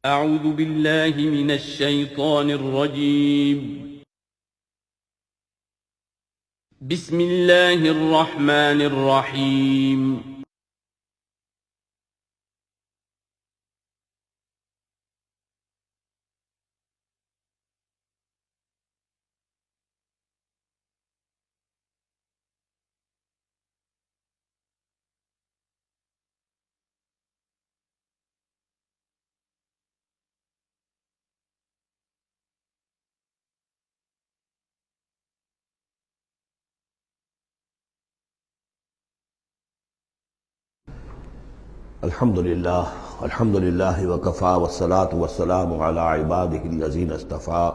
اعوذ باللہ من الشیطان الرجیم بسم اللہ الرحمن الرحیم الحمدللہ وکفی والصلاة والسلام علی عبادہ الذین اصطفی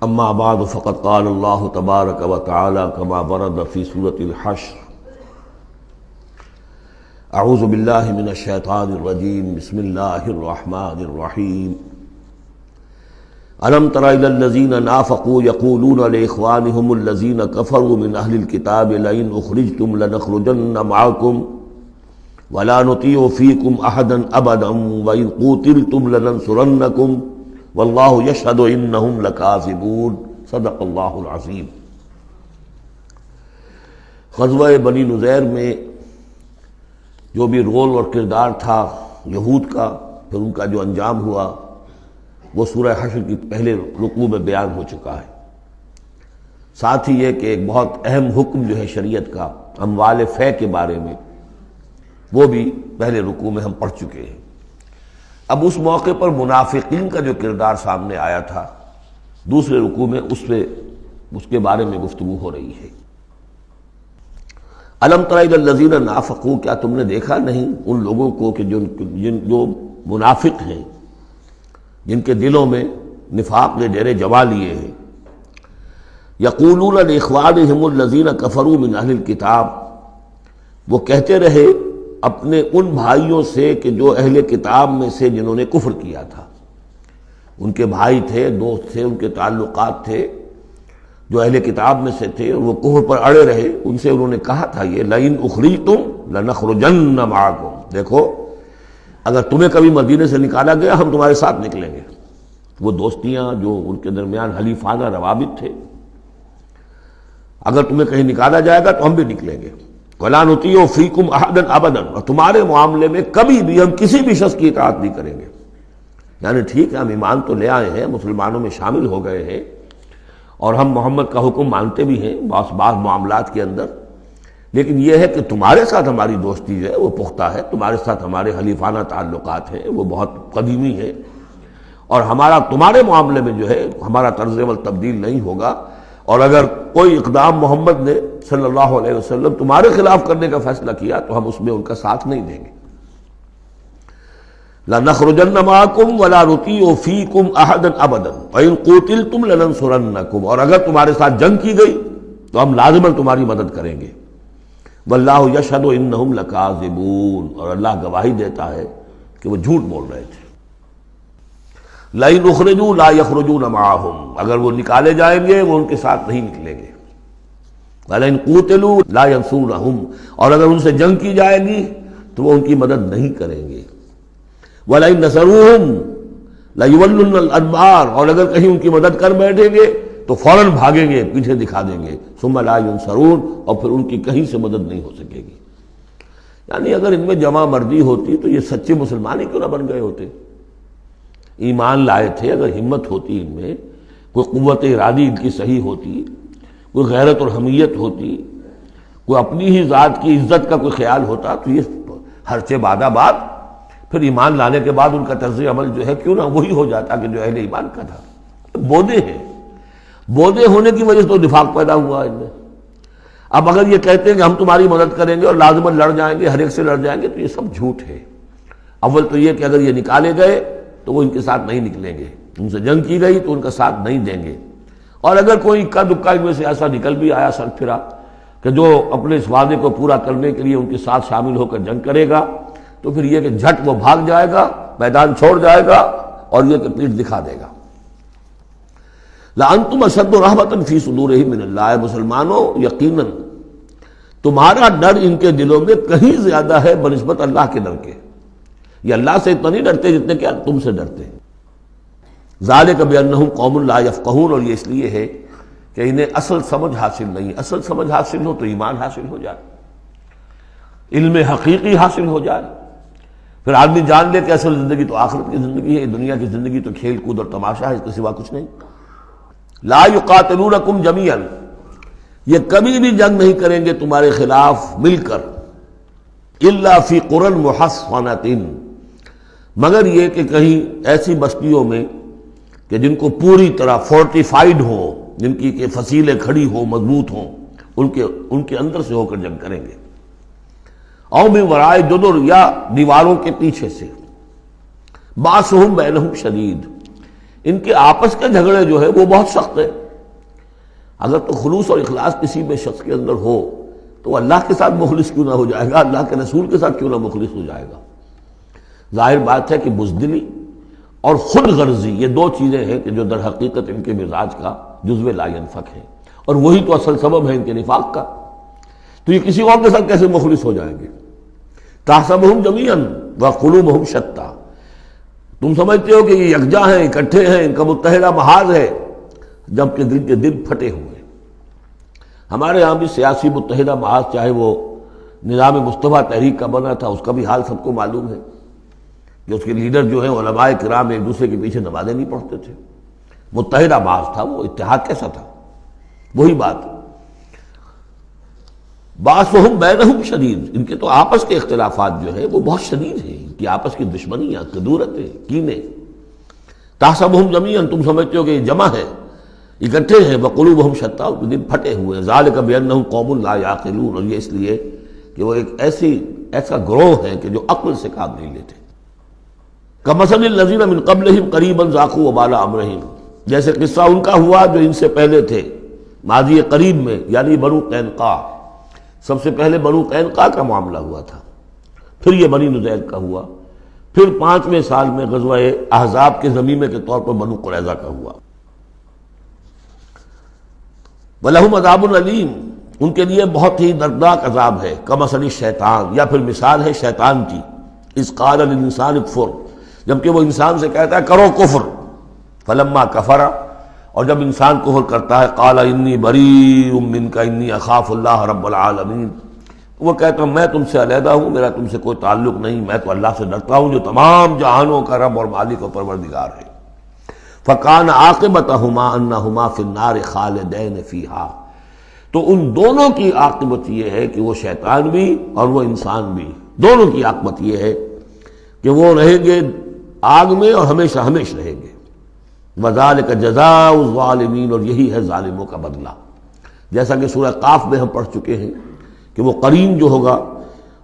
اما بعد فقد قال اللہ تبارک وتعالی کما ورد فی سورۃ الحشر اعوذ باللہ من الشیطان الرجیم بسم اللہ الرحمن الرحیم الم تر الی الذین نافقوا یقولون لاخوانهم الذین کفروا من اہل الکتاب لئن اخرجتم لنخرجن معکم ولا نطیع فیکم احدا ابدا وان قوتلتم لننصرنکم واللہ یشہد انہم لکاذبون صدق اللہ العظیم۔ غزوہ بنی نذیر میں جو بھی رول اور کردار تھا یہود کا، پھر ان کا جو انجام ہوا، وہ سورہ حشر کی پہلے رکوع میں بیان ہو چکا ہے۔ ساتھ ہی یہ کہ ایک بہت اہم حکم جو ہے شریعت کا اموال فے کے بارے میں، وہ بھی پہلے رکوع میں ہم پڑھ چکے ہیں۔ اب اس موقع پر منافقین کا جو کردار سامنے آیا تھا دوسرے رکوع میں، اس کے بارے میں گفتگو ہو رہی ہے۔ الم تر الی الذین نافقوا، کیا تم نے دیکھا نہیں ان لوگوں کو کہ جو منافق ہیں، جن کے دلوں میں نفاق نے ڈیرے جما لیے ہیں۔ یقولون لاخوانہم الذین کفروا من اہل الکتاب، وہ کہتے رہے اپنے ان بھائیوں سے کہ جو اہل کتاب میں سے جنہوں نے کفر کیا تھا، ان کے بھائی تھے، دوست تھے، ان کے تعلقات تھے، جو اہل کتاب میں سے تھے، وہ کفر پر اڑے رہے۔ ان سے انہوں نے کہا تھا یہ لئن اخرجتم لنخرجن معکم، دیکھو اگر تمہیں کبھی مدینے سے نکالا گیا ہم تمہارے ساتھ نکلیں گے۔ وہ دوستیاں جو ان کے درمیان حلیفانہ روابط تھے، اگر تمہیں کہیں نکالا جائے گا تو ہم بھی نکلیں گے۔ وَلَا نُطِيعُ فِيكُمْ أَحَدًا أَبَدًا، اور تمہارے معاملے میں کبھی بھی ہم کسی بھی شخص کی اطاعت نہیں کریں گے۔ یعنی ٹھیک ہے ہم ایمان تو لے آئے ہیں، مسلمانوں میں شامل ہو گئے ہیں، اور ہم محمد کا حکم مانتے بھی ہیں بعض معاملات کے اندر، لیکن یہ ہے کہ تمہارے ساتھ ہماری دوستی ہے وہ پختہ ہے، تمہارے ساتھ ہمارے حلیفانہ تعلقات ہیں وہ بہت قدیمی ہے، اور ہمارا تمہارے معاملے میں جو ہے ہمارا طرز عمل تبدیل نہیں ہوگا، اور اگر کوئی اقدام محمد نے صلی اللہ علیہ وسلم تمہارے خلاف کرنے کا فیصلہ کیا تو ہم اس میں ان کا ساتھ نہیں دیں گے۔ لَنَخْرُجَنَّ مَعَكُمْ وَلَا نُطِيعُ فِيكُمْ أَحَدًا أَبَدًا وَإِن قُوتِلْتُمْ لَنَنصُرَنَّكُمْ، اور اگر تمہارے ساتھ جنگ کی گئی تو ہم لازماً تمہاری مدد کریں گے۔ وَاللَّهُ يَشْهَدُ إِنَّهُمْ لَكَاذِبُونَ، اور اللہ گواہی دیتا ہے کہ وہ جھوٹ بول رہے تھے۔ لَئِنْ أُخْرِجُوا لَا يَخْرُجُونَ مَعَهُمْ، اگر وہ نکالے جائیں گے وہ ان کے ساتھ نہیں نکلیں گے۔ وَلَئِنْ قُوتِلُوا لَا يَنصُرُونَهُمْ، اور اگر ان سے جنگ کی جائے گی تو وہ ان کی مدد نہیں کریں گے۔ وَلَئِنْ نَصَرُوهُمْ لَيُوَلُّنَّ الْأَدْبَارَ، اور اگر کہیں ان کی مدد کر بیٹھیں گے تو فوراً بھاگیں گے، پیچھے دکھا دیں گے۔ ثُمَّ لَا يُنصَرُونَ، اور پھر ان کی کہیں سے مدد نہیں ہو سکے گی۔ یعنی اگر ان میں جمع مردی ہوتی تو یہ سچے مسلمان ہی کیوں نہ بن گئے ہوتے؟ ایمان لائے تھے، اگر ہمت ہوتی ان میں، کوئی قوت ارادی ان کی صحیح ہوتی، کوئی غیرت اور حمیت ہوتی، کوئی اپنی ہی ذات کی عزت کا کوئی خیال ہوتا، تو یہ ہرچے بعد بعد پھر ایمان لانے کے بعد ان کا طرز عمل جو ہے کیوں نہ وہی ہو جاتا کہ جو اہل ایمان کا تھا۔ بودے ہیں، بودے ہونے کی وجہ سے تو نفاق پیدا ہوا ان میں۔ اب اگر یہ کہتے ہیں کہ ہم تمہاری مدد کریں گے اور لازماً لڑ جائیں گے، ہر ایک سے لڑ جائیں گے، تو یہ سب جھوٹ ہے۔ اول تو یہ کہ اگر یہ نکالے گئے تو وہ ان کے ساتھ نہیں نکلیں گے، ان سے جنگ کی گئی تو ان کا ساتھ نہیں دیں گے، اور اگر کوئی اکا دکا ان میں سے ایسا نکل بھی آیا سر پھرا کہ جو اپنے اس وعدے کو پورا کرنے کے لیے ان کے ساتھ شامل ہو کر جنگ کرے گا، تو پھر یہ کہ جھٹ وہ بھاگ جائے گا، میدان چھوڑ جائے گا، اور یہ کہ پیٹھ دکھا دے گا۔ لَأَنْتُمْ أَشَدُّ رَهْبَةً فِي صُدُورِهِم مِّنَ اللَّهِ، مسلمانوں یقیناً تمہارا ڈر ان کے دلوں میں کہیں زیادہ ہے بنسبت اللہ کے ڈر کے۔ یہ اللہ سے اتنا نہیں ڈرتے جتنے کہ تم سے ڈرتے ہیں۔ ذالک بانہم قوم لا یفقہون، اور یہ اس لیے ہے کہ انہیں اصل سمجھ حاصل نہیں۔ اصل سمجھ حاصل ہو تو ایمان حاصل ہو جائے، علم حقیقی حاصل ہو جائے، پھر آدمی جان لے کہ اصل زندگی تو آخرت کی زندگی ہے، دنیا کی زندگی تو کھیل کود اور تماشا ہے، اس کے سوا کچھ نہیں۔ لا یقاتلونکم جمیعا، یہ کبھی بھی جنگ نہیں کریں گے تمہارے خلاف مل کر، الا فی قری محصنۃ، مگر یہ کہ کہیں ایسی بستیوں میں کہ جن کو پوری طرح فورٹیفائیڈ ہو، جن کی کہ فصیلیں کھڑی ہوں، مضبوط ہوں، ان کے اندر سے ہو کر جنگ کریں گے، او من ورائے جدر، یا دیواروں کے پیچھے سے، باسہم بینہم شدید، ان کے آپس کے جھگڑے جو ہے وہ بہت سخت ہے۔ اگر تو خلوص اور اخلاص کسی میں شخص کے اندر ہو تو اللہ کے ساتھ مخلص کیوں نہ ہو جائے گا، اللہ کے رسول کے ساتھ کیوں نہ مخلص ہو جائے گا۔ ظاہر بات ہے کہ بزدلی اور خود غرضی، یہ دو چیزیں ہیں کہ جو در حقیقت ان کے مزاج کا جزو لا ینفک ہے، اور وہی تو اصل سبب ہے ان کے نفاق کا۔ تو یہ کسی اور کے ساتھ کیسے مخلص ہو جائیں گے؟ تحسبہم جمیعا وقلوبہم شتیٰ، تم سمجھتے ہو کہ یہ یکجا ہیں، اکٹھے ہیں، ان کا متحدہ محاذ ہے، جبکہ دل کے دل پھٹے ہوئے۔ ہمارے ہاں بھی سیاسی متحدہ محاذ، چاہے وہ نظام مصطفیٰ تحریک کا بنا تھا، اس کا بھی حال سب کو معلوم ہے کہ اس کے لیڈر جو ہیں علماء کرام ایک دوسرے کے پیچھے نمازیں نہیں پڑھتے تھے، متحدہ محاذ تھا وہ، اتحاد کیسا تھا؟ وہی بات، باسہم بینہم شدید، ان کے تو آپس کے اختلافات جو ہے وہ بہت شدید ہیں، ان کی آپس کی دشمنیاں، کدورتیں، کینے۔ تحسبہم جمیعا، تم سمجھتے ہو کہ یہ جمع ہے، اکٹھے ہیں، وقلوبہم شتیٰ، ان کے دل پھٹے ہوئے ہیں۔ ذالک بانہم قوم لا یعقلون، اور یہ اس لیے کہ وہ ایک ایسا گروہ ہے کہ جو عقل سے کام نہیں لیتے۔ کمثل الذین من قبلہم قریبا ذاقوا وبال امرہم، جیسے قصہ ان کا ہوا جو ان سے پہلے تھے ماضی قریب میں، یعنی بنو قینقاع۔ سب سے پہلے بنو قینقاع کا معاملہ ہوا تھا، پھر یہ بنی نضیر کا ہوا، پھر 5ویں سال میں غزوہ احزاب کے ضمیمے کے طور پر بنو قریظہ کا ہوا۔ وَلَهُمْ عَذَابٌ أَلِيمٌ، ان کے لیے بہت ہی دردناک عذاب ہے۔ کمثل الشیطان، یا پھر مثال ہے شیطان کی، اذ قال للانسان اکفر، جبکہ وہ انسان سے کہتا ہے کرو کفر، فلما کفر، اور جب انسان کفر کرتا ہے، قال انی بریء منک انی اخاف اللہ رب العالمین، وہ کہتا ہوں میں تم سے علیحدہ ہوں، میرا تم سے کوئی تعلق نہیں، میں تو اللہ سے ڈرتا ہوں جو تمام جہانوں کا رب اور مالک و پروردگار ہے۔ فَكَانَ عَاقِبَتَهُمَا أَنَّهُمَا فِي النَّارِ خَالِدَيْنِ فِيهَا، تو ان دونوں کی عاقبت یہ ہے کہ وہ شیطان بھی اور وہ انسان بھی، دونوں کی عاقبت یہ ہے کہ وہ رہیں گے آگ میں اور ہمیشہ ہمیشہ رہیں گے۔ وَذَلِكَ جَزَاءُ الظَّالِمِينَ، اور یہی ہے ظالموں کا بدلہ، جیسا کہ سورہ قاف میں ہم پڑھ چکے ہیں کہ وہ قرین جو ہوگا،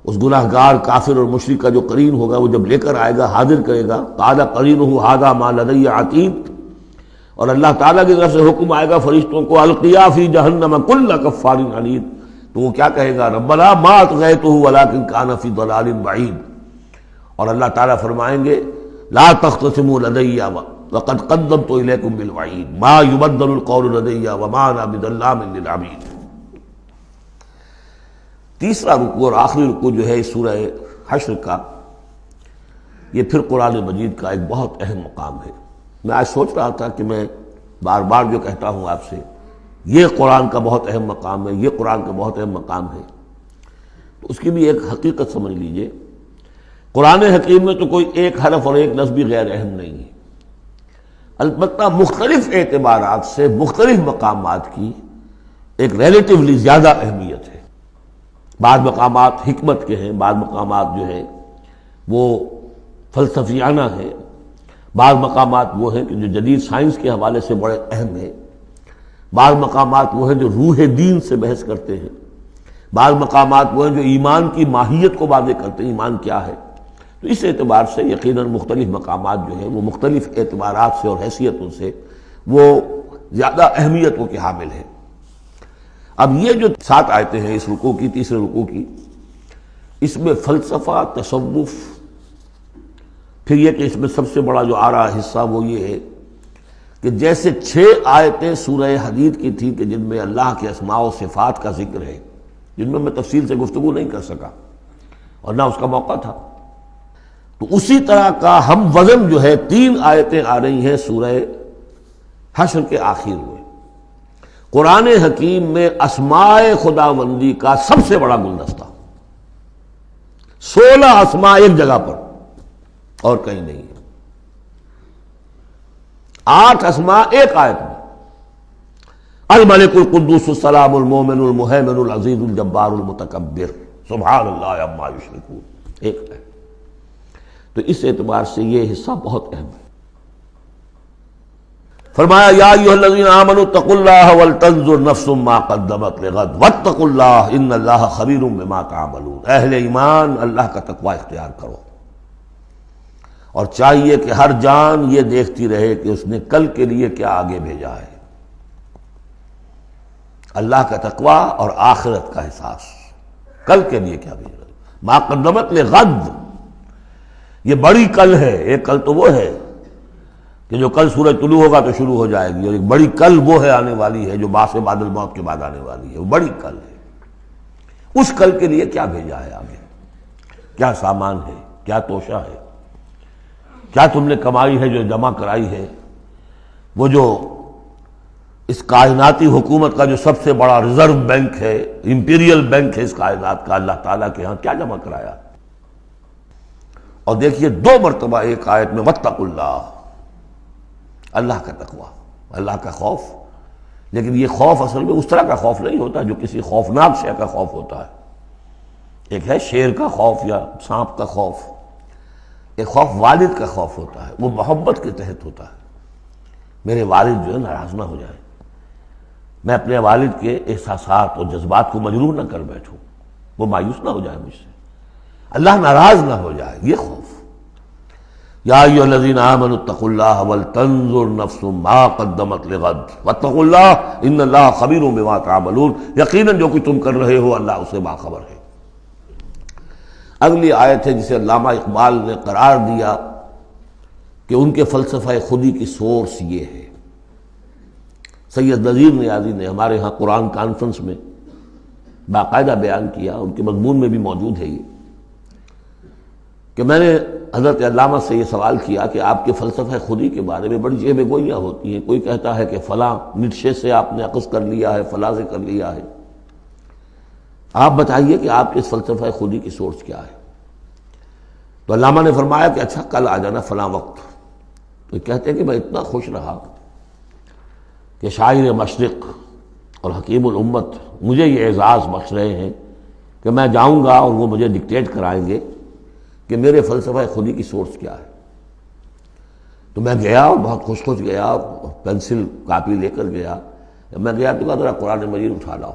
اس گناہگار کافر اور مشرک کا جو قرین ہوگا، وہ جب لے کر آئے گا، حاضر کرے گا، قَالَ قَرِينُهُ هَذَا مَا لَدَيَّ عَتِيدٌ، اور اللہ تعالیٰ کی طرف سے حکم آئے گا فرشتوں کو، القیا فی جہنم کل کفار عنید، تو وہ کیا کہے گا، ربنا ما اطغیتہ ولکن کان فی ضلال بعید، اور اللہ تعالیٰ فرمائیں گے لا تختصموا لدی وقد قدمت الیکم بالوعید ما یبدل القول لدی وما انا بظلام للعبید۔ تیسرا رکوع اور آخری رکوع جو ہے اس سورہ حشر کا، یہ پھر قرآن مجید کا ایک بہت اہم مقام ہے۔ میں آج سوچ رہا تھا کہ میں بار بار جو کہتا ہوں آپ سے، یہ قرآن کا بہت اہم مقام ہے، یہ قرآن کا بہت اہم مقام ہے، تو اس کی بھی ایک حقیقت سمجھ لیجئے۔ قرآن حکیم میں تو کوئی ایک حرف اور ایک لفظ بھی غیر اہم نہیں ہے، البتہ مختلف اعتبارات سے مختلف مقامات کی ایک ریلیٹیولی زیادہ اہمیت ہے۔ بعض مقامات حکمت کے ہیں، بعض مقامات جو ہیں وہ فلسفیانہ ہیں، بعض مقامات وہ ہیں کہ جو جدید سائنس کے حوالے سے بڑے اہم ہیں، بعض مقامات وہ ہیں جو روح دین سے بحث کرتے ہیں، بعض مقامات وہ ہیں جو ایمان کی ماہیت کو واضح کرتے ہیں، ایمان کیا ہے۔ تو اس اعتبار سے یقیناً مختلف مقامات جو ہیں وہ مختلف اعتبارات سے اور حیثیتوں سے وہ زیادہ اہمیتوں کے حامل ہیں۔ اب یہ جو 7 آیتیں ہیں اس رکوع کی، تیسرے رکوع کی، اس میں فلسفہ، تصوف، پھر یہ کہ اس میں سب سے بڑا جو آ رہا حصہ وہ یہ ہے کہ جیسے 6 آیتیں سورہ حدید کی تھیں کہ جن میں اللہ کے اسماء و صفات کا ذکر ہے، جن میں تفصیل سے گفتگو نہیں کر سکا اور نہ اس کا موقع تھا، تو اسی طرح کا ہم وزن جو ہے 3 آیتیں آ رہی ہیں سورہ حشر کے آخر میں. قرآن حکیم میں اسماء خداوندی کا سب سے بڑا گلدستہ، 16 اسماء ایک جگہ پر اور کہیں نہیں ہے. 8 اسماء ایک آیت میں، الملک القدوس السلام المومن المہیمن العزیز الجبار المتکبر سبحان اللہ عما یشرکون، ایک ہے. تو اس اعتبار سے یہ حصہ بہت اہم ہے. فرمایا یا ایھا الذین آمنوا اتقوا اللہ ولتنظر نفس ما قدمت لغد واتقوا اللہ ان اللہ خبیر بما تعملون. اہل ایمان اللہ کا تقوی اختیار کرو، اور چاہیے کہ ہر جان یہ دیکھتی رہے کہ اس نے کل کے لیے کیا آگے بھیجا ہے. اللہ کا تقوی اور آخرت کا احساس، کل کے لیے کیا بھیجا. ما قدمت لغد، یہ بڑی کل ہے. ایک کل تو وہ ہے کہ جو کل سورج طلوع ہوگا تو شروع ہو جائے گی، اور ایک بڑی کل وہ ہے آنے والی ہے جو بعث بعد الموت کے بعد آنے والی ہے. وہ بڑی کل ہے. اس کل کے لیے کیا بھیجا ہے آگے، کیا سامان ہے، کیا توشہ ہے، کیا تم نے کمائی ہے جو جمع کرائی ہے. وہ جو اس کائناتی حکومت کا جو سب سے بڑا ریزرو بینک ہے، امپیریل بینک ہے اس کائنات کا، اللہ تعالیٰ کے ہاں کیا جمع کرایا. اور دیکھیے 2 مرتبہ ایک آیت میں واتقوا اللہ، اللہ کا تقوی، اللہ کا خوف. لیکن یہ خوف اصل میں اس طرح کا خوف نہیں ہوتا جو کسی خوفناک شے کا خوف ہوتا ہے. ایک ہے شیر کا خوف یا سانپ کا خوف، ایک خوف والد کا خوف ہوتا ہے، وہ محبت کے تحت ہوتا ہے. میرے والد جو ہے ناراض نہ ہو جائے، میں اپنے والد کے احساسات اور جذبات کو مجروح نہ کر بیٹھوں، وہ مایوس نہ ہو جائے مجھ سے، اللہ ناراض نہ ہو جائے. یہ خوف. یا ایھا الذین آمنوا اتقوا اللہ ولتنظر نفس ما قدمت لغد واتقوا اللہ ان اللہ خبیر بما تعملون. یقیناً جو کچھ تم کر رہے ہو اللہ اسے باخبر ہے. اگلی آیت ہے جسے علامہ اقبال نے قرار دیا کہ ان کے فلسفہ خودی کی سورس یہ ہے. سید نذیر نیازی نے ہمارے ہاں قرآن کانفرنس میں باقاعدہ بیان کیا، ان کے مضمون میں بھی موجود ہے یہ، کہ میں نے حضرت علامہ سے یہ سوال کیا کہ آپ کے فلسفہ خودی کے بارے میں بڑی جیب گوئیاں ہوتی ہیں. کوئی کہتا ہے کہ فلاں نیٹشے سے آپ نے اخذ کر لیا ہے، فلاں سے کر لیا ہے. آپ بتائیے کہ آپ کے اس فلسفہ خودی کی سورس کیا ہے. تو علامہ نے فرمایا کہ اچھا کل آ جانا فلاں وقت. تو کہتے ہیں کہ میں اتنا خوش رہا کہ شاعر مشرق اور حکیم الامت مجھے یہ اعزاز بخش رہے ہیں کہ میں جاؤں گا اور وہ مجھے ڈکٹیٹ کرائیں گے کہ میرے فلسفہ خودی کی سورس کیا ہے. تو میں گیا اور بہت خوش گیا، پینسل کاپی لے کر گیا. میں گیا تو کہا ذرا قرآن مجید اٹھا لاؤ.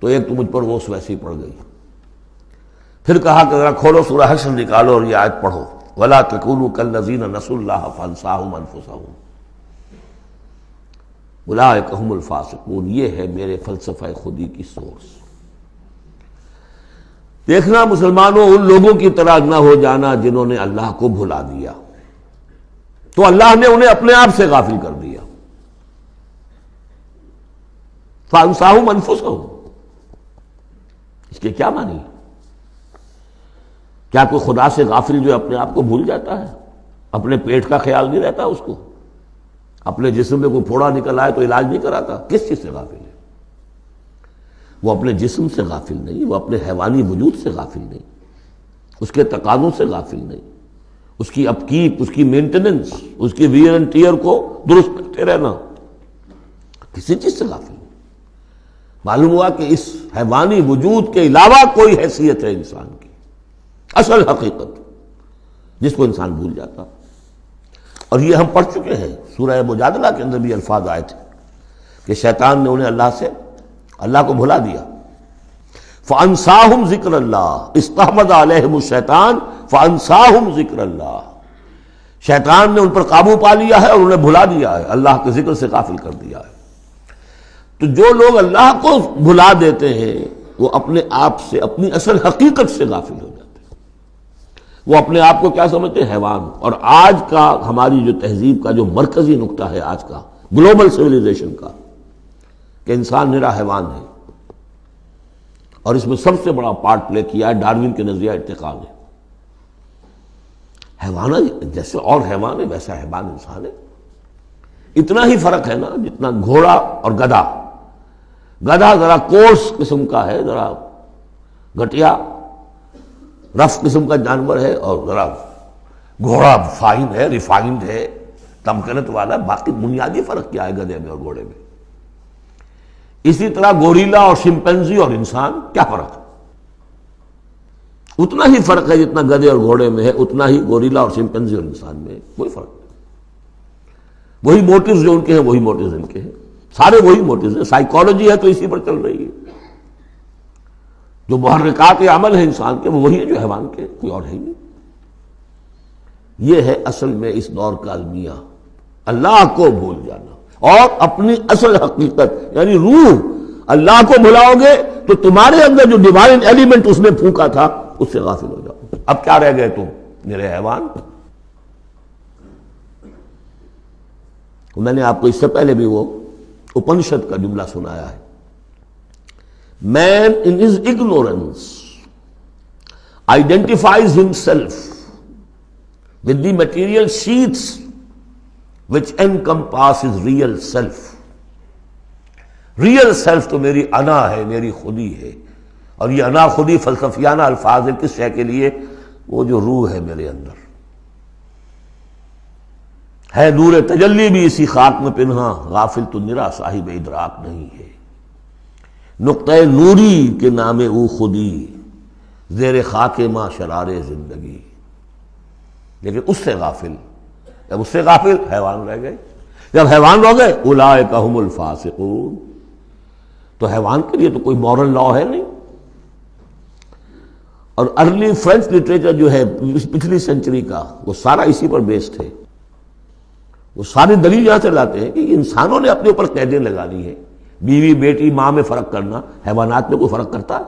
تو ایک تو مجھ پر وہ ویسی پڑ گئی. پھر کہا کہ ذرا کھولو سورہ حشر نکالو اور یہ آیت پڑھو، وَلَا تَكُونُوا كَالَّذِينَ نَسُوا اللَّهَ فَأَنسَاهُمْ أَنفُسَهُمْ أُولَٰئِكَ هُمُ الْفَاسِقُونَ. یہ ہے میرے فلسفہ خودی کی سورس. دیکھنا مسلمانوں، ان لوگوں کی طرح نہ ہو جانا جنہوں نے اللہ کو بھلا دیا، تو اللہ نے انہیں اپنے آپ سے غافل کر دیا. فَأَنسَاهُمْ أَنفُسَهُمْ، اس کے کیا معنی؟ کیا کوئی خدا سے غافل جو اپنے آپ کو بھول جاتا ہے؟ اپنے پیٹ کا خیال نہیں رہتا اس کو؟ اپنے جسم میں کوئی پھوڑا نکل آئے تو علاج نہیں کراتا؟ کس چیز سے غافل ہے؟ وہ اپنے جسم سے غافل نہیں، وہ اپنے حیوانی وجود سے غافل نہیں، اس کے تقاضوں سے غافل نہیں، اس کی اپ کیپ، اس کی مینٹیننس، اس کی ویئر اینڈ ٹیئر کو درست کرتے رہنا، کسی چیز سے غافل نہیں. معلوم ہوا کہ اس حیوانی وجود کے علاوہ کوئی حیثیت ہے انسان کی، اصل حقیقت جس کو انسان بھول جاتا. اور یہ ہم پڑھ چکے ہیں سورہ مجادلہ کے اندر بھی الفاظ آئے تھے کہ شیطان نے انہیں اللہ کو بھلا دیا. فَأَنسَاهُمْ ذِكْرَ اللَّهِ اسْتَحْوَذَ عَلَيْهِمُ الشَّيْطَانُ فَأَنسَاهُمْ ذِكْرَ اللَّهِ. شیطان نے ان پر قابو پا لیا ہے اور انہیں بھلا دیا ہے، اللہ کے ذکر سے غافل کر دیا ہے. تو جو لوگ اللہ کو بھلا دیتے ہیں وہ اپنے آپ سے، اپنی اصل حقیقت سے غافل ہو جاتے ہیں. وہ اپنے آپ کو کیا سمجھتے ہیں؟ حیوان. اور آج کا ہماری جو تہذیب کا جو مرکزی نقطہ ہے آج کا گلوبل سویلائزیشن کا، کہ انسان نرا حیوان ہے. اور اس میں سب سے بڑا پارٹ پلے کیا ہے ڈاروین کے نظریہ ارتقاء نے. حیوان جیسے اور حیوان ہے ویسا حیوان انسان ہے. اتنا ہی فرق ہے نا جتنا گھوڑا اور گدھا. گدھا ذرا کورس قسم کا ہے، ذرا گھٹیا رف قسم کا جانور ہے، اور ذرا گھوڑا فائن ہے، ریفائنڈ ہے، تمکنت والا. باقی بنیادی فرق کیا ہے گدھے میں اور گھوڑے میں؟ اسی طرح گوریلا اور شمپینزی اور انسان، کیا فرق ہے؟ اتنا ہی فرق ہے جتنا گدھے اور گھوڑے میں ہے، اتنا ہی گوریلا اور شمپینزی اور انسان میں ہے. کوئی فرق نہیں. وہی موٹیوز جو ان کے ہیں وہی موٹیوز ان کے ہیں، سارے وہی موٹیوز ہیں. سائیکالوجی ہے تو اسی پر چل رہی ہے. جو محرکات عمل ہے انسان کے وہ وہی ہے جو حیوان کے، کوئی اور ہے ہی نہیں. یہ ہے اصل میں اس دور کا المیہ، اللہ کو بھول جانا اور اپنی اصل حقیقت یعنی روح. اللہ کو بھلاؤ گے تو تمہارے اندر جو ڈیوائن ایلیمنٹ اس نے پھونکا تھا اس سے غافل ہو جاؤ. اب کیا رہ گئے تم میرے حیوان؟ میں نے آپ کو اس سے پہلے بھی وہ اپنشد کا جملہ سنایا ہے. Man in his ignorance identifies himself with the material sheaths which encompass his real self. Real self تو میری انا ہے، میری خودی ہے. اور یہ انا خودی فلسفیانہ الفاظ ہے کس شے کے لیے؟ وہ جو روح ہے میرے اندر ہے، نور تجلی بھی اسی خاک میں پنہاں، غافل تو نرا صاحب ادراک نہیں ہے. نقطۂ نوری کے نام او خودی، زیر خاک ماں شرار زندگی. لیکن اس سے غافل، جب اس سے غافل حیوان رہ گئے. جب حیوان رہ گئے اولئک ھم الفاسقون، تو حیوان کے لیے تو کوئی مورل لا ہے نہیں. اور ارلی فرینچ لٹریچر جو ہے پچھلی سینچری کا وہ سارا اسی پر بیسڈ ہے. وہ ساری دلیل یہاں سے لاتے ہیں کہ انسانوں نے اپنے اوپر قیدیں لگانی ہے. بیوی بیٹی ماں میں فرق کرنا، حیوانات میں کوئی فرق کرتا ہے؟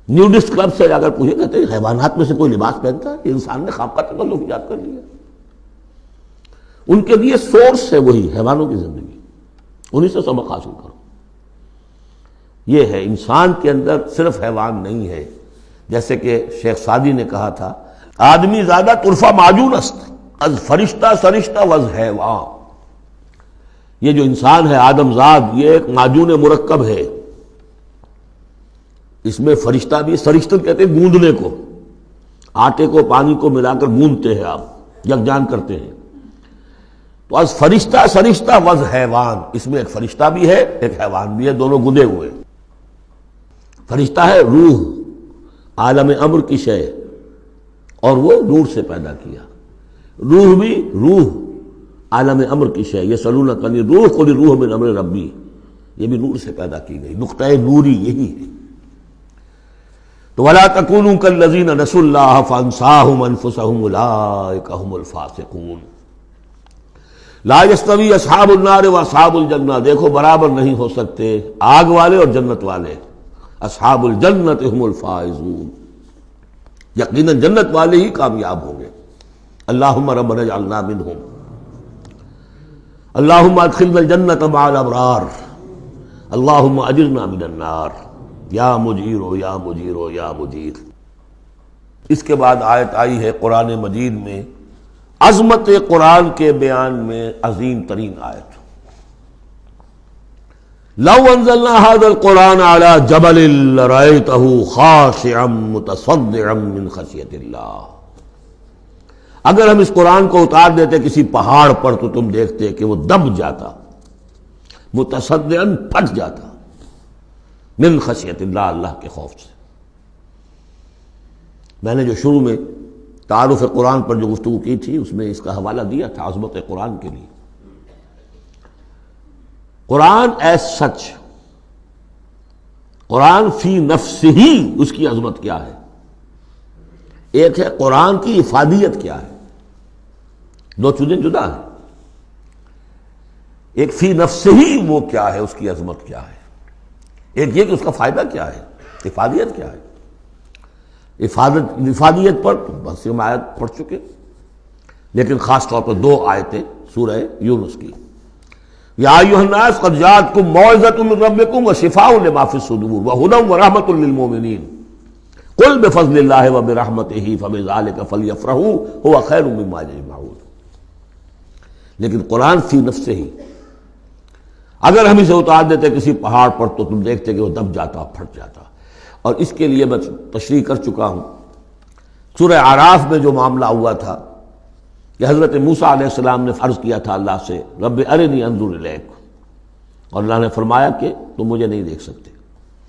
نیوڈسٹ کلب سے اگر پوچھے کہتے ہیں حیوانات میں سے کوئی لباس پہنتا ہے؟ انسان نے خام کا تکلف ایجاد کر لیا. ان کے لیے سورس ہے وہی حیوانوں کی زندگی، انہی سے سبق حاصل کرو. یہ ہے انسان کے اندر صرف حیوان نہیں ہے. جیسے کہ شیخ سعدی نے کہا تھا آدمی زیادہ طرفہ معجون است از فرشتہ سرشتہ وز حیوان. یہ جو انسان ہے آدم زاد یہ ایک معجون مرکب ہے. اس میں فرشتہ بھی، سرشتہ کہتے ہیں گوندنے کو، آٹے کو پانی کو ملا کر گوندتے ہیں آپ، یکجان کرتے ہیں. تو از فرشتہ سرشتہ وز حیوان، اس میں ایک فرشتہ بھی ہے ایک حیوان بھی ہے، دونوں گندے ہوئے. فرشتہ ہے روح، عالم امر کی شے، اور وہ نور سے پیدا کیا. روح بھی روح عالم امر کی شے، یسألونک عن الروح قل الروح من امر ربی، یہ بھی نور سے پیدا کی گئی. نقطۂ نوری یہی ہے. تو ولا تکونوا کالذین نسوا اللہ فانساہم انفسہم اولئک ھم الفاسقون. لا یستوی اصحاب النار واصحاب الجنہ، دیکھو برابر نہیں ہو سکتے آگ والے اور جنت والے. اصحاب الجنت ھم الفائزون، یقیناً جنت والے ہی کامیاب ہوں گے. اللہم ربنا اجعلنا منہم، اللہم ادخلنا الجنت مع الابرار، اللہم اجرنا من النار، یا مجیرو یا مجیرو یا مجیر. اس کے بعد آیت آئی ہے قرآن مجید میں عظمت قرآن کے بیان میں عظیم ترین آیت. لو انزلنا هذا القرآن على جبل لرأيته خاشعا متصدعا من خشیۃ اللہ. اگر ہم اس قرآن کو اتار دیتے کسی پہاڑ پر تو تم دیکھتے کہ وہ دب جاتا، متصدعا پھٹ جاتا، من خشیۃ اللہ، اللہ کے خوف سے. میں نے جو شروع میں تعارف قرآن پر جو گفتگو کی تھی اس میں اس کا حوالہ دیا تھا عظمت قرآن کے لیے. قرآن ایز سچ، قرآن فی نفسہ ہی اس کی عظمت کیا ہے. ایک ہے قرآن کی افادیت کیا ہے، دو چیزیں جدا ہیں. ایک فی نفسہ ہی وہ کیا ہے، اس کی عظمت کیا ہے. ایک یہ کہ اس کا فائدہ کیا ہے، افادیت کیا ہے. افادیت پر بس ہم آیت پڑھ چکے، لیکن خاص طور پر دو آیتیں سورہ یونس کی. یا ایھا الناس قد جاءتکم موعظۃ من ربکم وشفاء لما فی الصدور وہدی ورحمۃ للمؤمنین. قل بفضل اللہ وبرحمتہ فبذلک فلیفرحوا هو خیر مما یجمعون. لیکن قرآن فی نفسہ ہی اگر ہم اسے اتار دیتے کسی پہاڑ پر تو تم دیکھتے کہ وہ دب جاتا پھٹ جاتا. اور اس کے لیے میں تشریح کر چکا ہوں سورہ اعراف میں جو معاملہ ہوا تھا کہ حضرت موسیٰ علیہ السلام نے عرض کیا تھا اللہ سے رب ارنی انظر الیک، اور اللہ نے فرمایا کہ تم مجھے نہیں دیکھ سکتے،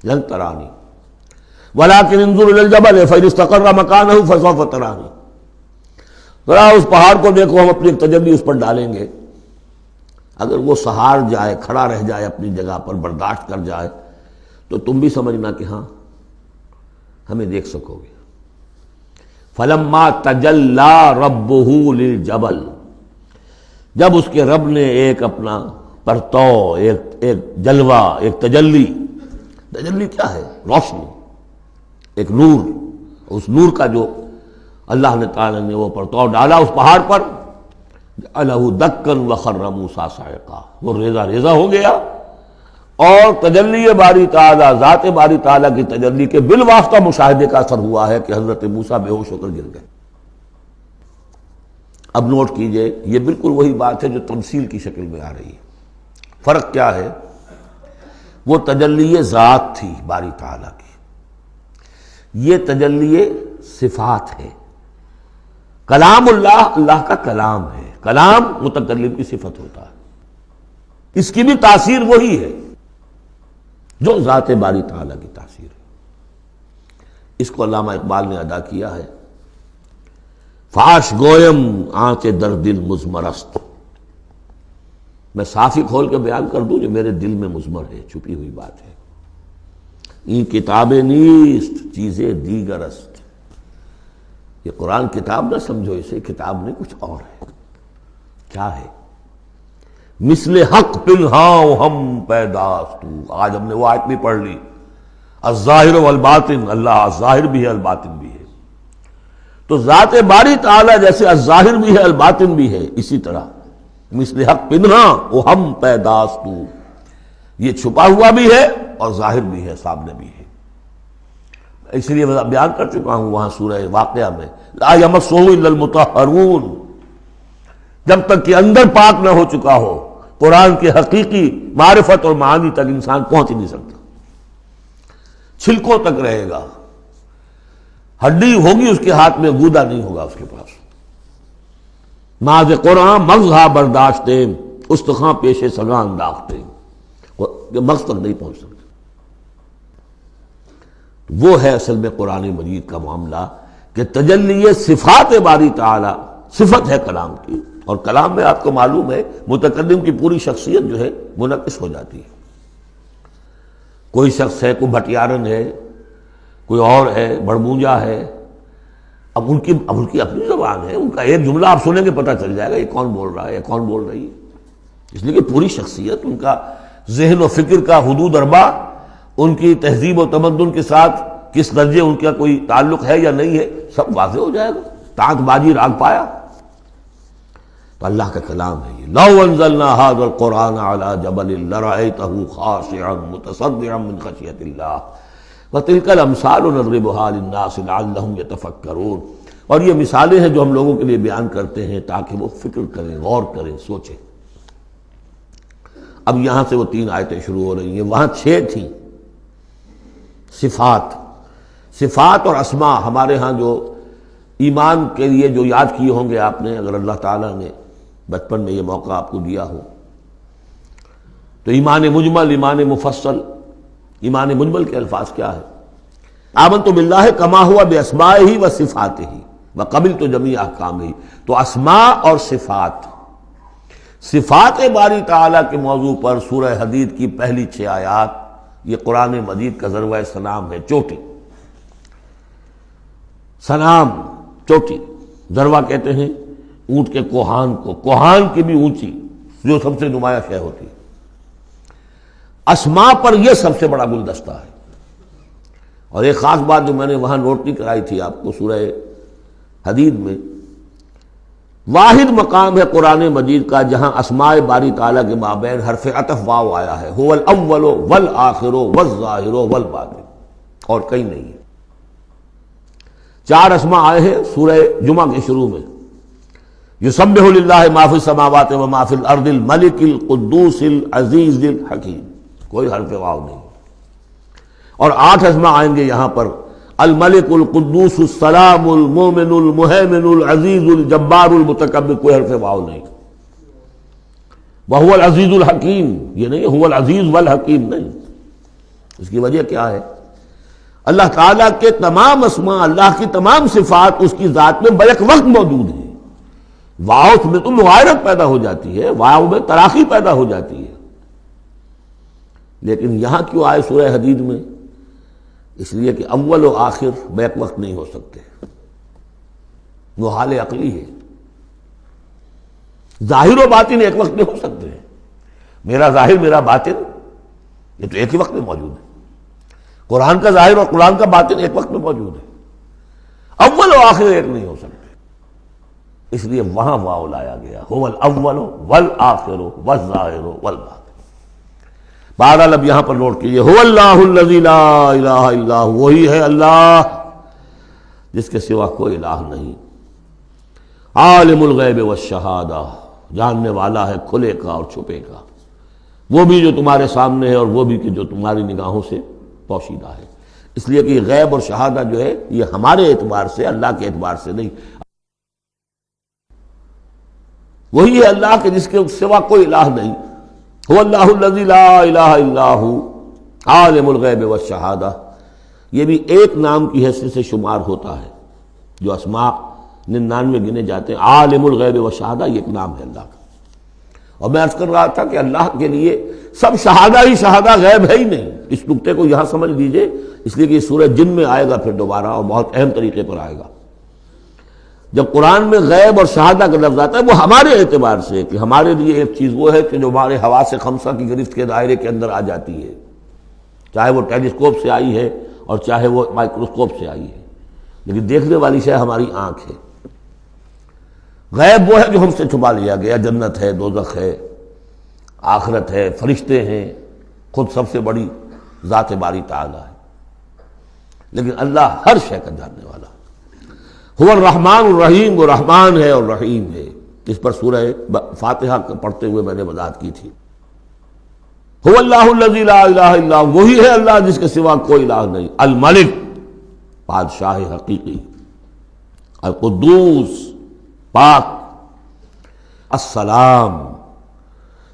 لن ترانی ولکن انظر الی الجبل فإن استقر مکانہ فسوف ترانی. ذرا اس پہاڑ کو دیکھو، ہم اپنی تجلی اس پر ڈالیں گے، اگر وہ سہار جائے، کھڑا رہ جائے اپنی جگہ پر، برداشت کر جائے، تو تم بھی سمجھنا کہ ہاں ہمیں دیکھ سکو گے. فلما تجلی ربہ للجبل، جب اس کے رب نے ایک اپنا پرتو، ایک جلوہ، ایک تجلی کیا ہے؟ روشنی، ایک نور، اس نور کا جو اللہ نے تعالی نے وہ پرتو ڈالا اس پہاڑ پر، جعلہ دکا وخر موسیٰ صعقا، وہ ریزہ ریزہ ہو گیا. اور تجلی باری تعالی، ذات باری تعالی کی تجلی کے بالواسطہ مشاہدے کا اثر ہوا ہے کہ حضرت موسیٰ بے ہوش ہو کر گر گئے. اب نوٹ کیجئے، یہ بالکل وہی بات ہے جو تمثیل کی شکل میں آ رہی ہے. فرق کیا ہے؟ وہ تجلی ذات تھی باری تعالی کی، یہ تجلی صفات ہے. کلام اللہ، اللہ کا کلام ہے، کلام متکلم کی صفت ہوتا ہے، اس کی بھی تاثیر وہی ہے جو ذات باری تعالیٰ کی تاثیر ہے. اس کو علامہ اقبال نے ادا کیا ہے، فاش گویم آنچ در دل مضمرست. میں صاف ہی کھول کے بیان کر دوں جو میرے دل میں مضمر ہے، چھپی ہوئی بات ہے. این کتابیں نیست چیزیں دیگر است. یہ قرآن کتاب نہ سمجھو اسے، کتاب نہیں کچھ اور ہے. کیا ہے؟ مثل حق پنہاں ہم پیداست. آج ہم نے وہ آیت بھی پڑھ لی، الظاہر والباطن، اللہ الظاہر بھی ہے الباطن بھی ہے. تو ذات باری تعالیٰ جیسے الظاہر بھی ہے الباطن بھی ہے، اسی طرح مثل حق پنہاں وہ ہم پیداست، یہ چھپا ہوا بھی ہے اور ظاہر بھی ہے، سامنے بھی ہے. اس لیے میں بیان کر چکا ہوں وہاں سورہ واقعہ میں، لا یمسہ الا المطہرون، جب تک کہ اندر پاک نہ ہو چکا ہو قرآن کے حقیقی معرفت اور معانی تک انسان پہنچ نہیں سکتا. چھلکوں تک رہے گا، ہڈی ہوگی اس کے ہاتھ میں، گودا نہیں ہوگا اس کے پاس. ناز قرآن مغزہ برداشتے استخاں پیش سگاں انداختے، مغز تک نہیں پہنچ سکتا. وہ ہے اصل میں قرآن مجید کا معاملہ کہ تجلی صفات باری تعالی صفت ہے کلام کی، اور کلام میں آپ کو معلوم ہے متکلم کی پوری شخصیت جو ہے منعکس ہو جاتی ہے. کوئی شخص ہے، کوئی بھٹیارن ہے، کوئی اور ہے، بڑمونجا ہے، اب ان کی اپنی زبان ہے، ان کا ایک جملہ آپ سنیں گے پتہ چل جائے گا یہ کون بول رہا ہے، یہ کون بول رہی ہے. اس لیے کہ پوری شخصیت، ان کا ذہن و فکر کا حدود اربع، ان کی تہذیب و تمدن کے ساتھ کس درجے ان کا کوئی تعلق ہے یا نہیں ہے، سب واضح ہو جائے گا. تانت بازی راگ پایا. تو اللہ کا کلام ہے یہ. لو انزلنا هذا القرآن على جبل لرأيته خاشعا متصدعا من خشية الله وتلك الامثال نضربها للناس لعلهم يتفكرون. اور یہ مثالیں ہیں جو ہم لوگوں کے لیے بیان کرتے ہیں تاکہ وہ فکر کریں، غور کریں، سوچیں. اب یہاں سے وہ 3 آیتیں شروع ہو رہی ہیں، وہاں 6 تھیں. صفات اور اسماء ہمارے ہاں جو ایمان کے لیے جو یاد کیے ہوں گے آپ نے، اگر اللہ تعالیٰ نے بچپن میں یہ موقع آپ کو دیا ہو تو ایمان مجمل، ایمان مفصل. ایمان مجمل کے الفاظ کیا ہے؟ آمنت باللہ کما ہوا باسمائہ و صفاتہ وقبلت جمیع احکامہ. تو اسماء اور صفات باری تعالیٰ کے موضوع پر سورہ حدید کی پہلی 6 آیات، یہ قرآن مجید کا ذروہ سلام ہے، چوٹی. سلام چوٹی، ذروہ کہتے ہیں اونٹ کے کوہان کو، کوہان کی بھی اونچی جو سب سے نمایاں شے ہوتی ہے. اسماء پر یہ سب سے بڑا گلدستہ ہے. اور ایک خاص بات جو میں نے وہاں نوٹ نہیں کرائی تھی آپ کو، سورہ حدید میں واحد مقام ہے قرآن مجید کا جہاں اسماء باری تعالیٰ کے مابین حرف عطف واو آیا ہے، هو الاول والآخر والظاہر والباطن، اور کہیں نہیں ہے. 4 اسماء آئے ہیں سورہ جمعہ کے شروع میں، یسبح للہ ما فی السماوات و ما فی الارض الملک القدوس العزیز الحکیم، کوئی حرف واو نہیں۔ اور 8 اسماء آئیں گے یہاں پر، الملک القدوس السلام المومن المہیمن العزیز الجبار المتکبر، کوئی حرف واو نہیں۔ وہو العزیز الحکیم، یہ نہیں هو العزیز والحکیم نہیں۔ اس کی وجہ کیا ہے؟ اللہ تعالیٰ کے تمام اسماء، اللہ کی تمام صفات اس کی ذات میں بیک وقت موجود ہیں۔ واو میں تو مغایرت پیدا ہو جاتی ہے، واو میں تراخی پیدا ہو جاتی ہے، لیکن یہاں کیوں آئے سورہ حدید میں؟ اس لیے کہ اول و آخر بیک وقت نہیں ہو سکتے، وہ حال عقلی ہے۔ ظاہر و باطن ایک وقت میں ہو سکتے ہیں، میرا ظاہر میرا باطن یہ تو ایک ہی وقت میں موجود ہے، قرآن کا ظاہر اور قرآن کا باطن ایک وقت میں موجود ہے، اول و آخر ایک نہیں ہو سکتے، اس لیے وہاں واو لایا گیا، هو الاول والآخر والظاہر والباطن۔ بہرحال اب یہاں پر نوٹ کیجیے، هو اللہ الذی لا الہ الا هو، وہی ہے اللہ جس کے سوا کوئی الہ نہیں، عالم الغیب والشہادہ، جاننے والا ہے کھلے کا اور چھپے کا، وہ بھی جو تمہارے سامنے ہے اور وہ بھی کہ جو تمہاری نگاہوں سے پوشیدہ ہے۔ اس لیے کہ غیب اور شہادہ جو ہے یہ ہمارے اعتبار سے، اللہ کے اعتبار سے نہیں، وہی ہے اللہ کے جس کے سوا کوئی الہ نہیں۔ هو اللہ الذی لا الہ الا هو عالم الغیب والشہادہ، یہ بھی ایک نام کی حیثیت سے شمار ہوتا ہے، جو اسماء 99 گنے جاتے ہیں، عالم الغیب والشہادہ یہ ایک نام ہے اللہ کا۔ اور میں عرض کر رہا تھا کہ اللہ کے لیے سب شہادہ ہی شہادہ، غیب ہے ہی نہیں، اس نقطے کو یہاں سمجھ لیجئے، اس لیے کہ یہ سورہ جن میں آئے گا پھر دوبارہ، اور بہت اہم طریقے پر آئے گا۔ جب قرآن میں غیب اور شہادہ کا لفظ آتا ہے وہ ہمارے اعتبار سے، کہ ہمارے لیے ایک چیز وہ ہے کہ جو ہمارے حواس خمسہ کی گرفت کے دائرے کے اندر آ جاتی ہے، چاہے وہ ٹیلیسکوپ سے آئی ہے اور چاہے وہ مائکروسکوپ سے آئی ہے، لیکن دیکھنے والی شے ہماری آنکھ ہے۔ غیب وہ ہے جو ہم سے چھپا لیا گیا، جنت ہے، دوزخ ہے، آخرت ہے، فرشتے ہیں، خود سب سے بڑی ذات باری تعالیٰ ہے، لیکن اللہ ہر شے کا جاننے والا۔ هو الرحمن الرحیم، وہ رحمان ہے اور رحیم ہے، اس پر سورہ فاتحہ پڑھتے ہوئے میں نے وضاحت کی تھی۔ هو اللہ الذی لا الہ الا هو، وہی ہے اللہ جس کے سوا کوئی الہ نہیں، الملک بادشاہ حقیقی، القدوس پاک، السلام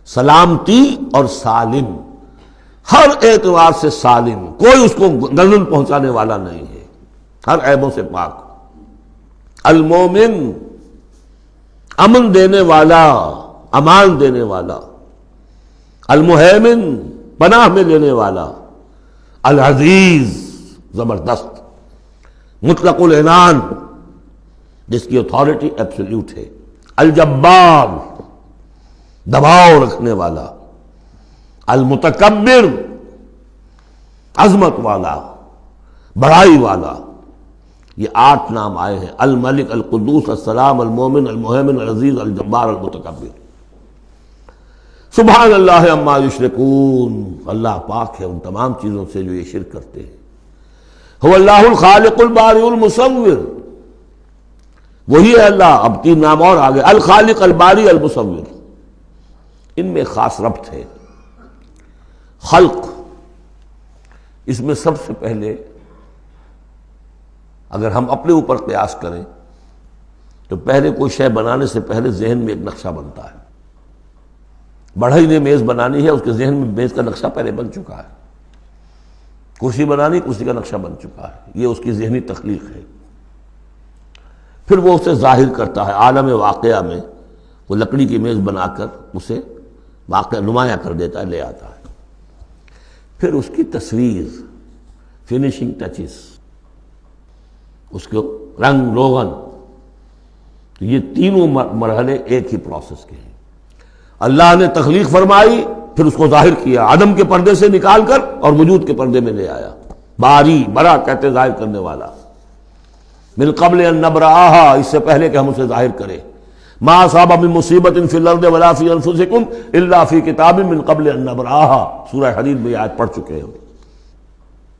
سلامتی اور سالم، ہر اعتبار سے سالم، کوئی اس کو نزل پہنچانے والا نہیں ہے، ہر عیبوں سے پاک، المومن امن دینے والا، امان دینے والا، المہیمن پناہ میں لینے والا، العزیز زبردست، مطلق العنان جس کی اتھارٹی ایبسلیوٹ ہے، الجبار دباؤ رکھنے والا، المتکبر عظمت والا، بڑائی والا۔ یہ 8 نام آئے ہیں، الملک، القدوس، السلام، المومن، المہیمن، العزیز، الجبار، المتکبر۔ سبحان اللہ عما یشرکون، اللہ پاک ہے ان تمام چیزوں سے جو یہ شرک کرتے ہیں۔ هو اللہ الخالق البارئ المصور، وہی ہے اللہ، اب 3 نام اور آگے، الخالق، الباری، المصور، ان میں خاص ربط ہے۔ خلق، اس میں سب سے پہلے اگر ہم اپنے اوپر قیاس کریں تو پہلے کوئی شے بنانے سے پہلے ذہن میں ایک نقشہ بنتا ہے۔ بڑھئی نے میز بنانی ہے، اس کے ذہن میں میز کا نقشہ پہلے بن چکا ہے، کرسی بنانی، کرسی کا نقشہ بن چکا ہے، یہ اس کی ذہنی تخلیق ہے۔ پھر وہ اسے ظاہر کرتا ہے عالم واقعہ میں، وہ لکڑی کی میز بنا کر اسے واقعہ نمایاں کر دیتا ہے، لے آتا ہے۔ پھر اس کی تصویر، فنیشنگ ٹچز، اس کو رنگ روغن، یہ تینوں مرحلے ایک ہی پروسیس کے ہیں۔ اللہ نے تخلیق فرمائی، پھر اس کو ظاہر کیا، عدم کے پردے سے نکال کر اور وجود کے پردے میں لے آیا۔ باری، برا کہتے ظاہر کرنے والا، من قبل ان نبرأہا، اس سے پہلے کہ ہم اسے ظاہر کریں۔ ما اصاب من مصیبت فی الارض ولا فی انفسکم الا فی کتاب من قبل ان نبرأہا، سورہ حدید میں آیت پڑھ چکے ہیں۔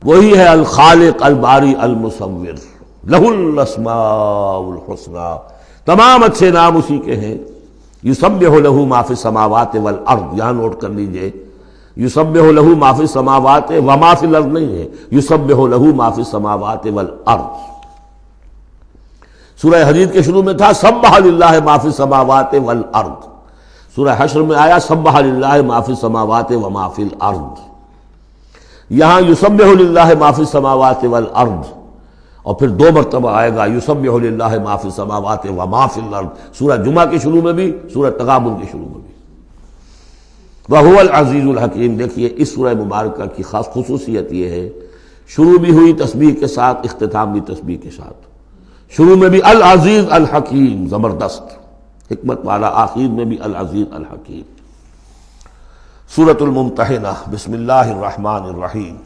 وہی ہے الخالق، الباری، المصور، لہ الاسماء الحسنی، تمام اچھے نام اسی کے ہیں۔ یسبح لہ ما فی السماوات والارض، یہاں نوٹ کر لیجئے، یسبح لہ ما فی السماوات وما فی الارض نہیں ہے، یسبح لہ ما فی السماوات والارض۔ سورہ حدید کے شروع میں تھا سبح للہ ما فی السماوات والارض، سورہ حشر میں آیا سبح للہ ما فی السماوات وما فی الارض۔ یہاں یسبح للہ ما فی السماوات والارض، اور پھر 2 مرتبہ آئے گا یسبح للہ ما فی السماوات وما فی الارض، سورہ جمعہ کے شروع میں بھی، سورہ تغابن کے شروع میں بھی۔ وَهُوَ الْعَزِيزُ الْحَكِيمُ۔ دیکھیے اس سورہ مبارکہ کی خاص خصوصیت یہ ہے، شروع بھی ہوئی تسبیح کے ساتھ، اختتام بھی تسبیح کے ساتھ، شروع میں بھی العزیز الحکیم، زبردست حکمت والا، آخر میں بھی العزیز الحکیم۔ سورۃ الممتحنہ، بسم اللہ الرحمن الرحیم۔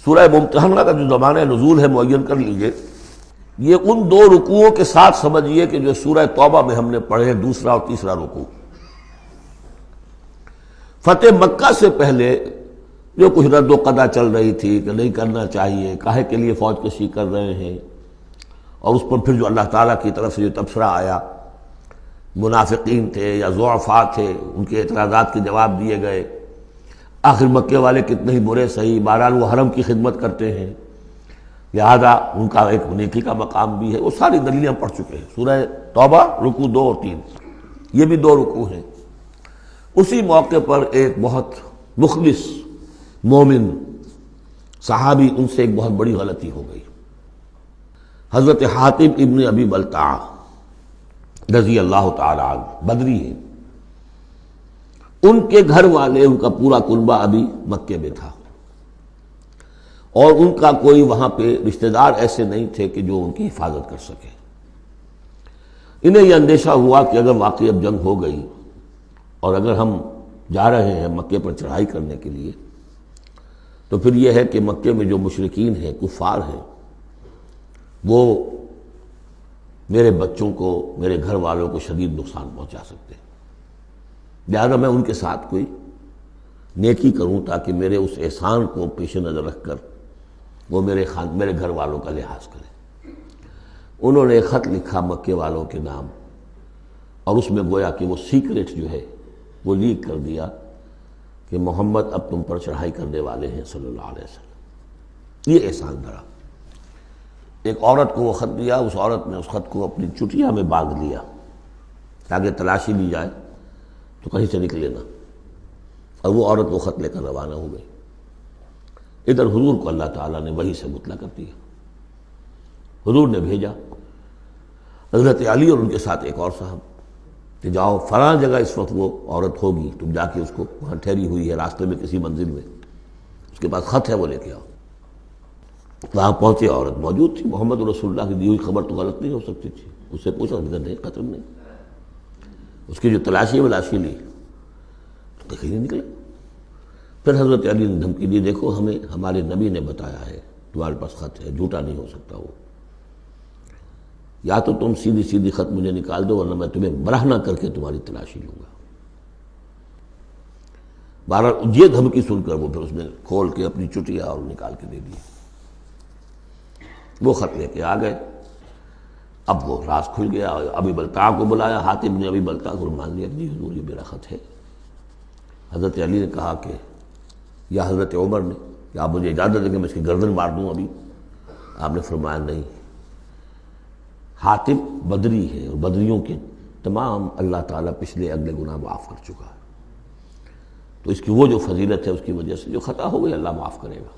سورہ ممتحنہ کا جو زمانہ نزول ہے معین کر لیجئے، یہ ان 2 رکوعوں کے ساتھ سمجھیے کہ جو سورہ توبہ میں ہم نے پڑھے، دوسرا اور تیسرا رکوع۔ فتح مکہ سے پہلے جو کچھ رد و قدا چل رہی تھی کہ نہیں کرنا چاہیے، کاہے کے لیے فوج کشی کر رہے ہیں، اور اس پر پھر جو اللہ تعالیٰ کی طرف سے جو تبصرہ آیا، منافقین تھے یا ضعفاء تھے، ان کے اعتراضات کے جواب دیے گئے، آخر مکے والے کتنے ہی برے صحیح، بہرحال وہ حرم کی خدمت کرتے ہیں، لہذا ان کا ایک نیکی کا مقام بھی ہے، وہ ساری دلیلیں پڑھ چکے ہیں۔ سورہ توبہ رکوع 2 اور 3، یہ بھی 2 رکوع ہیں۔ اسی موقع پر ایک بہت مخلص مومن صحابی، ان سے ایک بہت بڑی غلطی ہو گئی۔ حضرت حاتب ابن ابی بلتعہ رضی اللہ تعالی عنہ، بدری ہیں، ان کے گھر والے، ان کا پورا کنبہ ابھی مکے میں تھا، اور ان کا کوئی وہاں پہ رشتہ دار ایسے نہیں تھے کہ جو ان کی حفاظت کر سکے۔ انہیں یہ اندیشہ ہوا کہ اگر واقعی اب جنگ ہو گئی اور اگر ہم جا رہے ہیں مکے پر چڑھائی کرنے کے لیے، تو پھر یہ ہے کہ مکے میں جو مشرکین ہیں، کفار ہیں، وہ میرے بچوں کو، میرے گھر والوں کو شدید نقصان پہنچا سکتے ہیں، لہذا میں ان کے ساتھ کوئی نیکی کروں تاکہ میرے اس احسان کو پیش نظر رکھ کر وہ میرے گھر والوں کا لحاظ کریں۔ انہوں نے ایک خط لکھا مکے والوں کے نام، اور اس میں گویا کہ وہ سیکریٹ جو ہے وہ لیک کر دیا کہ محمد اب تم پر چڑھائی کرنے والے ہیں صلی اللہ علیہ وسلم۔ یہ احسان دھرا۔ ایک عورت کو وہ خط دیا، اس عورت نے اس خط کو اپنی چٹیا میں باندھ لیا تاکہ تلاشی لی جائے تو کہیں سے نکلے نہ، اور وہ عورت وہ خط لے کر روانہ ہو گئی۔ ادھر حضور کو اللہ تعالیٰ نے وحی سے مطلع کر دیا۔ حضور نے بھیجا حضرت علی اور ان کے ساتھ ایک اور صاحب کہ جاؤ فلاں جگہ اس وقت وہ عورت ہوگی، تم جا کے اس کو وہاں ٹھہری ہوئی ہے راستے میں کسی منزل میں، اس کے پاس خط ہے، وہ لے کے آؤ۔ وہاں پہنچے، عورت موجود تھی، محمد رسول اللہ کی دی ہوئی خبر تو غلط نہیں ہو سکتی تھی۔ اس سے پوچھا، نہیں قتل نہیں۔ اس کی جو تلاشی لی تو کہیں نہیں نکلا۔ پھر حضرت علی نے دھمکی دی، دیکھو ہمیں ہمارے نبی نے بتایا ہے تمہارے پاس خط ہے، جھوٹا نہیں ہو سکتا وہ، یا تو تم سیدھی سیدھی خط مجھے نکال دو ورنہ میں تمہیں برہنہ کر کے تمہاری تلاشی لوں گا۔ بہرحال یہ دھمکی سن کر وہ پھر اس نے کھول کے اپنی چٹیا اور نکال کے دے دی، وہ خط لے کے آ گئے۔ اب وہ راز کھل گیا، ابی بلتعہ کو بلایا، حاتب نے ابی بلتعہ کو مان لیا، جی حضور یہ میرا خط ہے۔ حضرت علی نے کہا کہ، یا حضرت عمر نے کہ آپ مجھے اجازت دیں کہ میں اس کی گردن مار دوں ابھی؟ آپ نے فرمایا نہیں، حاتب بدری ہے اور بدریوں کے تمام اللہ تعالیٰ پچھلے اگلے گناہ معاف کر چکا ہے، تو اس کی وہ جو فضیلت ہے اس کی وجہ سے جو خطا ہو گئی اللہ معاف کرے گا۔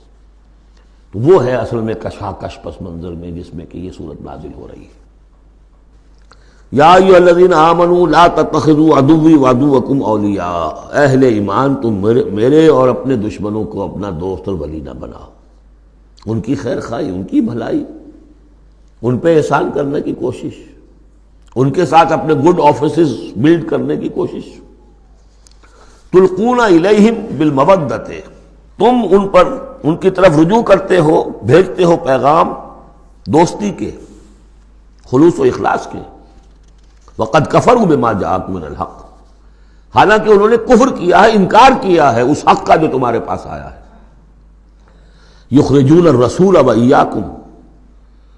تو وہ ہے اصل میں کشاکش پس منظر میں جس میں کہ یہ صورت نازل ہو رہی ہے۔ یا ایھا الذین آمنوا لا تتخذوا عدوی وعدوکم اولیاء، اہل ایمان تم میرے اور اپنے دشمنوں کو اپنا دوست اور ولی نہ بناؤ۔ ان کی خیر خواہی، ان کی بھلائی، ان پہ احسان کرنے کی کوشش، ان کے ساتھ اپنے گڈ آفیسز بلڈ کرنے کی کوشش۔ تلقون الیہم بالمودۃ، تم ان پر ان کی طرف رجوع کرتے ہو، بھیجتے ہو پیغام دوستی کے، خلوص و اخلاص کے۔ وقد کفروا بما جاءکم من الحق، حالانکہ انہوں نے کفر کیا ہے، انکار کیا ہے اس حق کا جو تمہارے پاس آیا ہے۔ یخرجون الرسول وایاکم،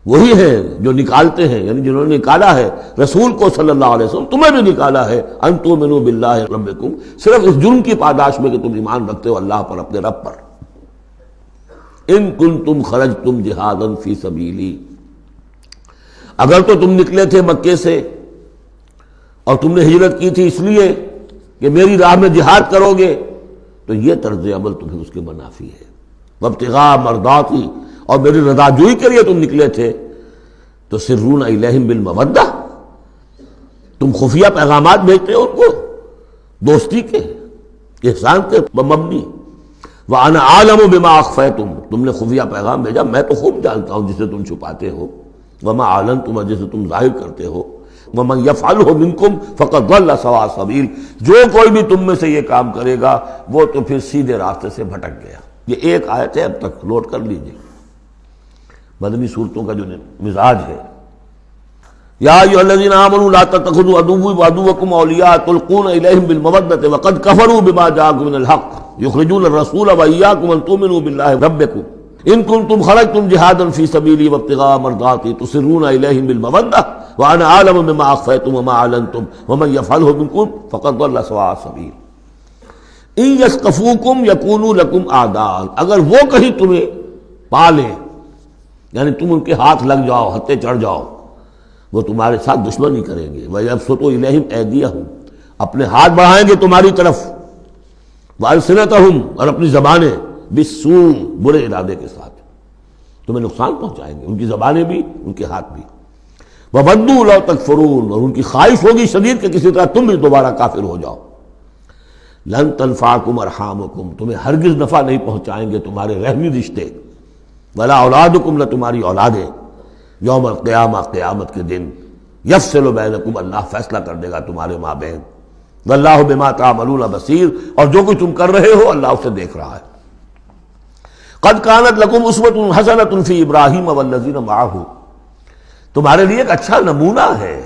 وہی ہیں جو نکالتے ہیں، یعنی جنہوں نے نکالا ہے رسول کو صلی اللہ علیہ وسلم، تمہیں بھی نکالا ہے ان تؤمنوا باللہ ربکم، صرف اس جرم کی پاداش میں کہ تم ایمان رکھتے ہو اللہ پر، اپنے رب پر۔ ان کنتم خرجتم جہادا فی سبیلی، اگر تو تم نکلے تھے مکے سے اور تم نے ہجرت کی تھی اس لیے کہ میری راہ میں جہاد کرو گے، تو یہ طرز عمل تمہیں اس کے منافی ہے۔ وابتغاء مرضاتی، اور میری رضا جوئی کے لیے تم نکلے تھے، تو سرون الیہم بالمودہ، تم خفیہ پیغامات بھیجتے ہو ان کو دوستی کے، احسان کے مبنی۔ وَأَنَا أَعْلَمُ بِمَا أَخْفَيْتُمْ، تم نے خفیہ پیغام بھیجا، میں تو خوب جانتا ہوں جسے تم چھپاتے ہو، وَمَا أَعْلَنْتُمْ، جسے تم ظاہر کرتے ہو، وَمَنْ يَفْعَلْهُ مِنْكُمْ فَقَدْ ضَلَّ سَوَاءَ السَّبِيلِ، جو کوئی بھی تم میں سے یہ کام کرے گا وہ تو پھر سیدھے راستے سے بھٹک گیا۔ یہ ایک آیت ہے، اب تک نوٹ کر لیجیے مدنی صورتوں کا جو مزاج ہے۔ یا ایھا الذین آمنوا لا تتخذوا عدوی وعدوکم اولیاء تلقون الیہم بالمودۃ وقد کفروا بما جاءکم من الحق یخرجون الرسول وایاکم ان تؤمنوا باللہ ربکم ان کنتم خرجتم جہادا فی سبیلی وابتغاء مرضاتی تسرون الیہم بالمودۃ وانا اعلم بما اخفیتم وما اعلنتم ومن یفعلہ منکم فقد ضل سواء السبیل۔ ان یثقفوکم یکونوا لکم اعداء، اگر وہ کہیں تمہیں پا لیں، یعنی تم ان کے ہاتھ لگ جاؤ، ہتھے چڑھ جاؤ، وہ تمہارے ساتھ دشمنی کریں گے۔ وَيَبْسُطُوا إِلَيْهِمْ أَيْدِيَهُمْ، اپنے ہاتھ بڑھائیں گے تمہاری طرف، وَأَلْسِنَتَهُمْ، اور اپنی زبانیں، بِالسُّوءِ، برے ارادے کے ساتھ تمہیں نقصان پہنچائیں گے، ان کی زبانیں بھی ان کے ہاتھ بھی۔ وَوَدُّوا لَوْ تَكْفُرُونَ، اور ان کی خواہش ہوگی شدید کہ کسی طرح تم بھی دوبارہ کافر ہو جاؤ۔ لَن تَنفَعَكُمْ أَرْحَامُكُمْ، تمہیں ہرگز نفع نہیں پہنچائیں گے تمہارے رحمی رشتے، وَلَا أَوْلَادُكُمْ، نہ تمہاری اولادیں، یوم القیامہ، قیامت کے دن، یفصل بینکم، اللہ فیصلہ کر دے گا تمہارے مابین، واللہ بما تعملون بصیر، اور جو کچھ تم کر رہے ہو اللہ اسے دیکھ رہا ہے۔ قد کانت لکم اسوۃ حسنۃ فی ابراہیم والذین معہ، تمہارے لیے ایک اچھا نمونہ ہے،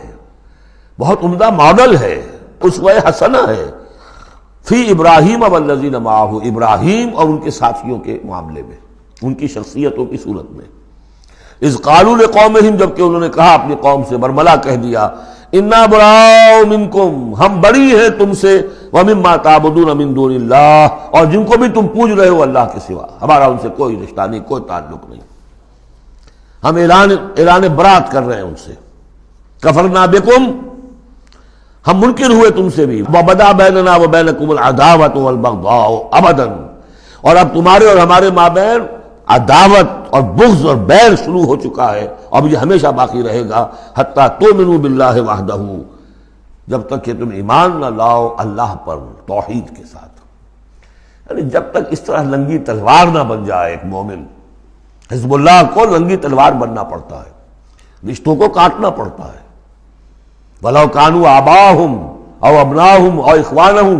بہت عمدہ ماڈل ہے، اسوہ حسنہ ہے، فی ابراہیم والذین معہ، ابراہیم اور ان کے ساتھیوں کے معاملے میں، ان کی شخصیتوں کی صورت میں۔ اذ قالوا لقومہم، جبکہ انہوں نے کہا اپنی قوم سے، برملا کہہ دیا، انا براء منکم، ہم بری ہیں تم سے، ومما تعبدون من دون اللہ، اور جن کو بھی تم پوج رہے ہو اللہ کے سوا، ہمارا ان سے کوئی رشتہ نہیں، کوئی تعلق نہیں، ہم اعلان برات کر رہے ہیں ان سے۔ کفرنا بکم، ہم منکر ہوئے تم سے بھی، وبدا بیننا وبینکم العداوۃ والبغضاء ابدا، اور اب تمہارے اور ہمارے مابین عداوت اور بغض اور بیر شروع ہو چکا ہے، اب یہ ہمیشہ باقی رہے گا، حتیٰ تؤمنوا باللہ وحدہ، جب تک کہ تم ایمان نہ لاؤ اللہ پر توحید کے ساتھ، یعنی جب تک اس طرح ننگی تلوار نہ بن جائے ایک مومن۔ حزب اللہ کو ننگی تلوار بننا پڑتا ہے، رشتوں کو کاٹنا پڑتا ہے، وَلَوْ كَانُوا آبَاءَهُمْ أَوْ أَبْنَاءَهُمْ أَوْ إِخْوَانَهُمْ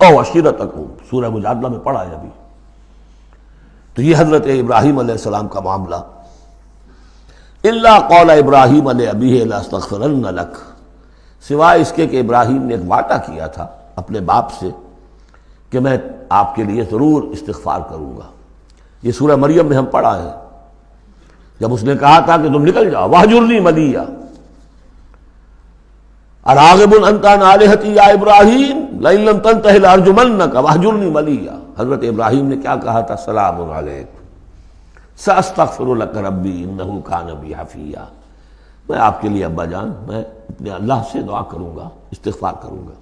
أَوْ عَشِيرَتَهُمْ، سورہ مجادلہ میں پڑھا ہے ابھی۔ تو یہ حضرت ابراہیم علیہ السلام کا معاملہ، الا قول ابراہیم لأبیہ لأستغفرن لک، سوائے اس کے کہ ابراہیم نے ایک وعدہ کیا تھا اپنے باپ سے کہ میں آپ کے لیے ضرور استغفار کروں گا۔ یہ سورہ مریم میں ہم پڑھا ہے، جب اس نے کہا تھا کہ تم نکل جاؤ، وَاہْجُرْنِی مَلِیًّا، اراغب انت عن آلہتی یا ابراہیم لئن لم تنتہ لارجمنک واہجرنی ملیہ، حضرت ابراہیم نے کیا کہا تھا؟ سلام علیک ساستغفر لک ربی انہ کان بی حفیہ، میں آپ کے لیے ابا جان میں اپنے اللہ سے دعا کروں گا، استغفار کروں گا۔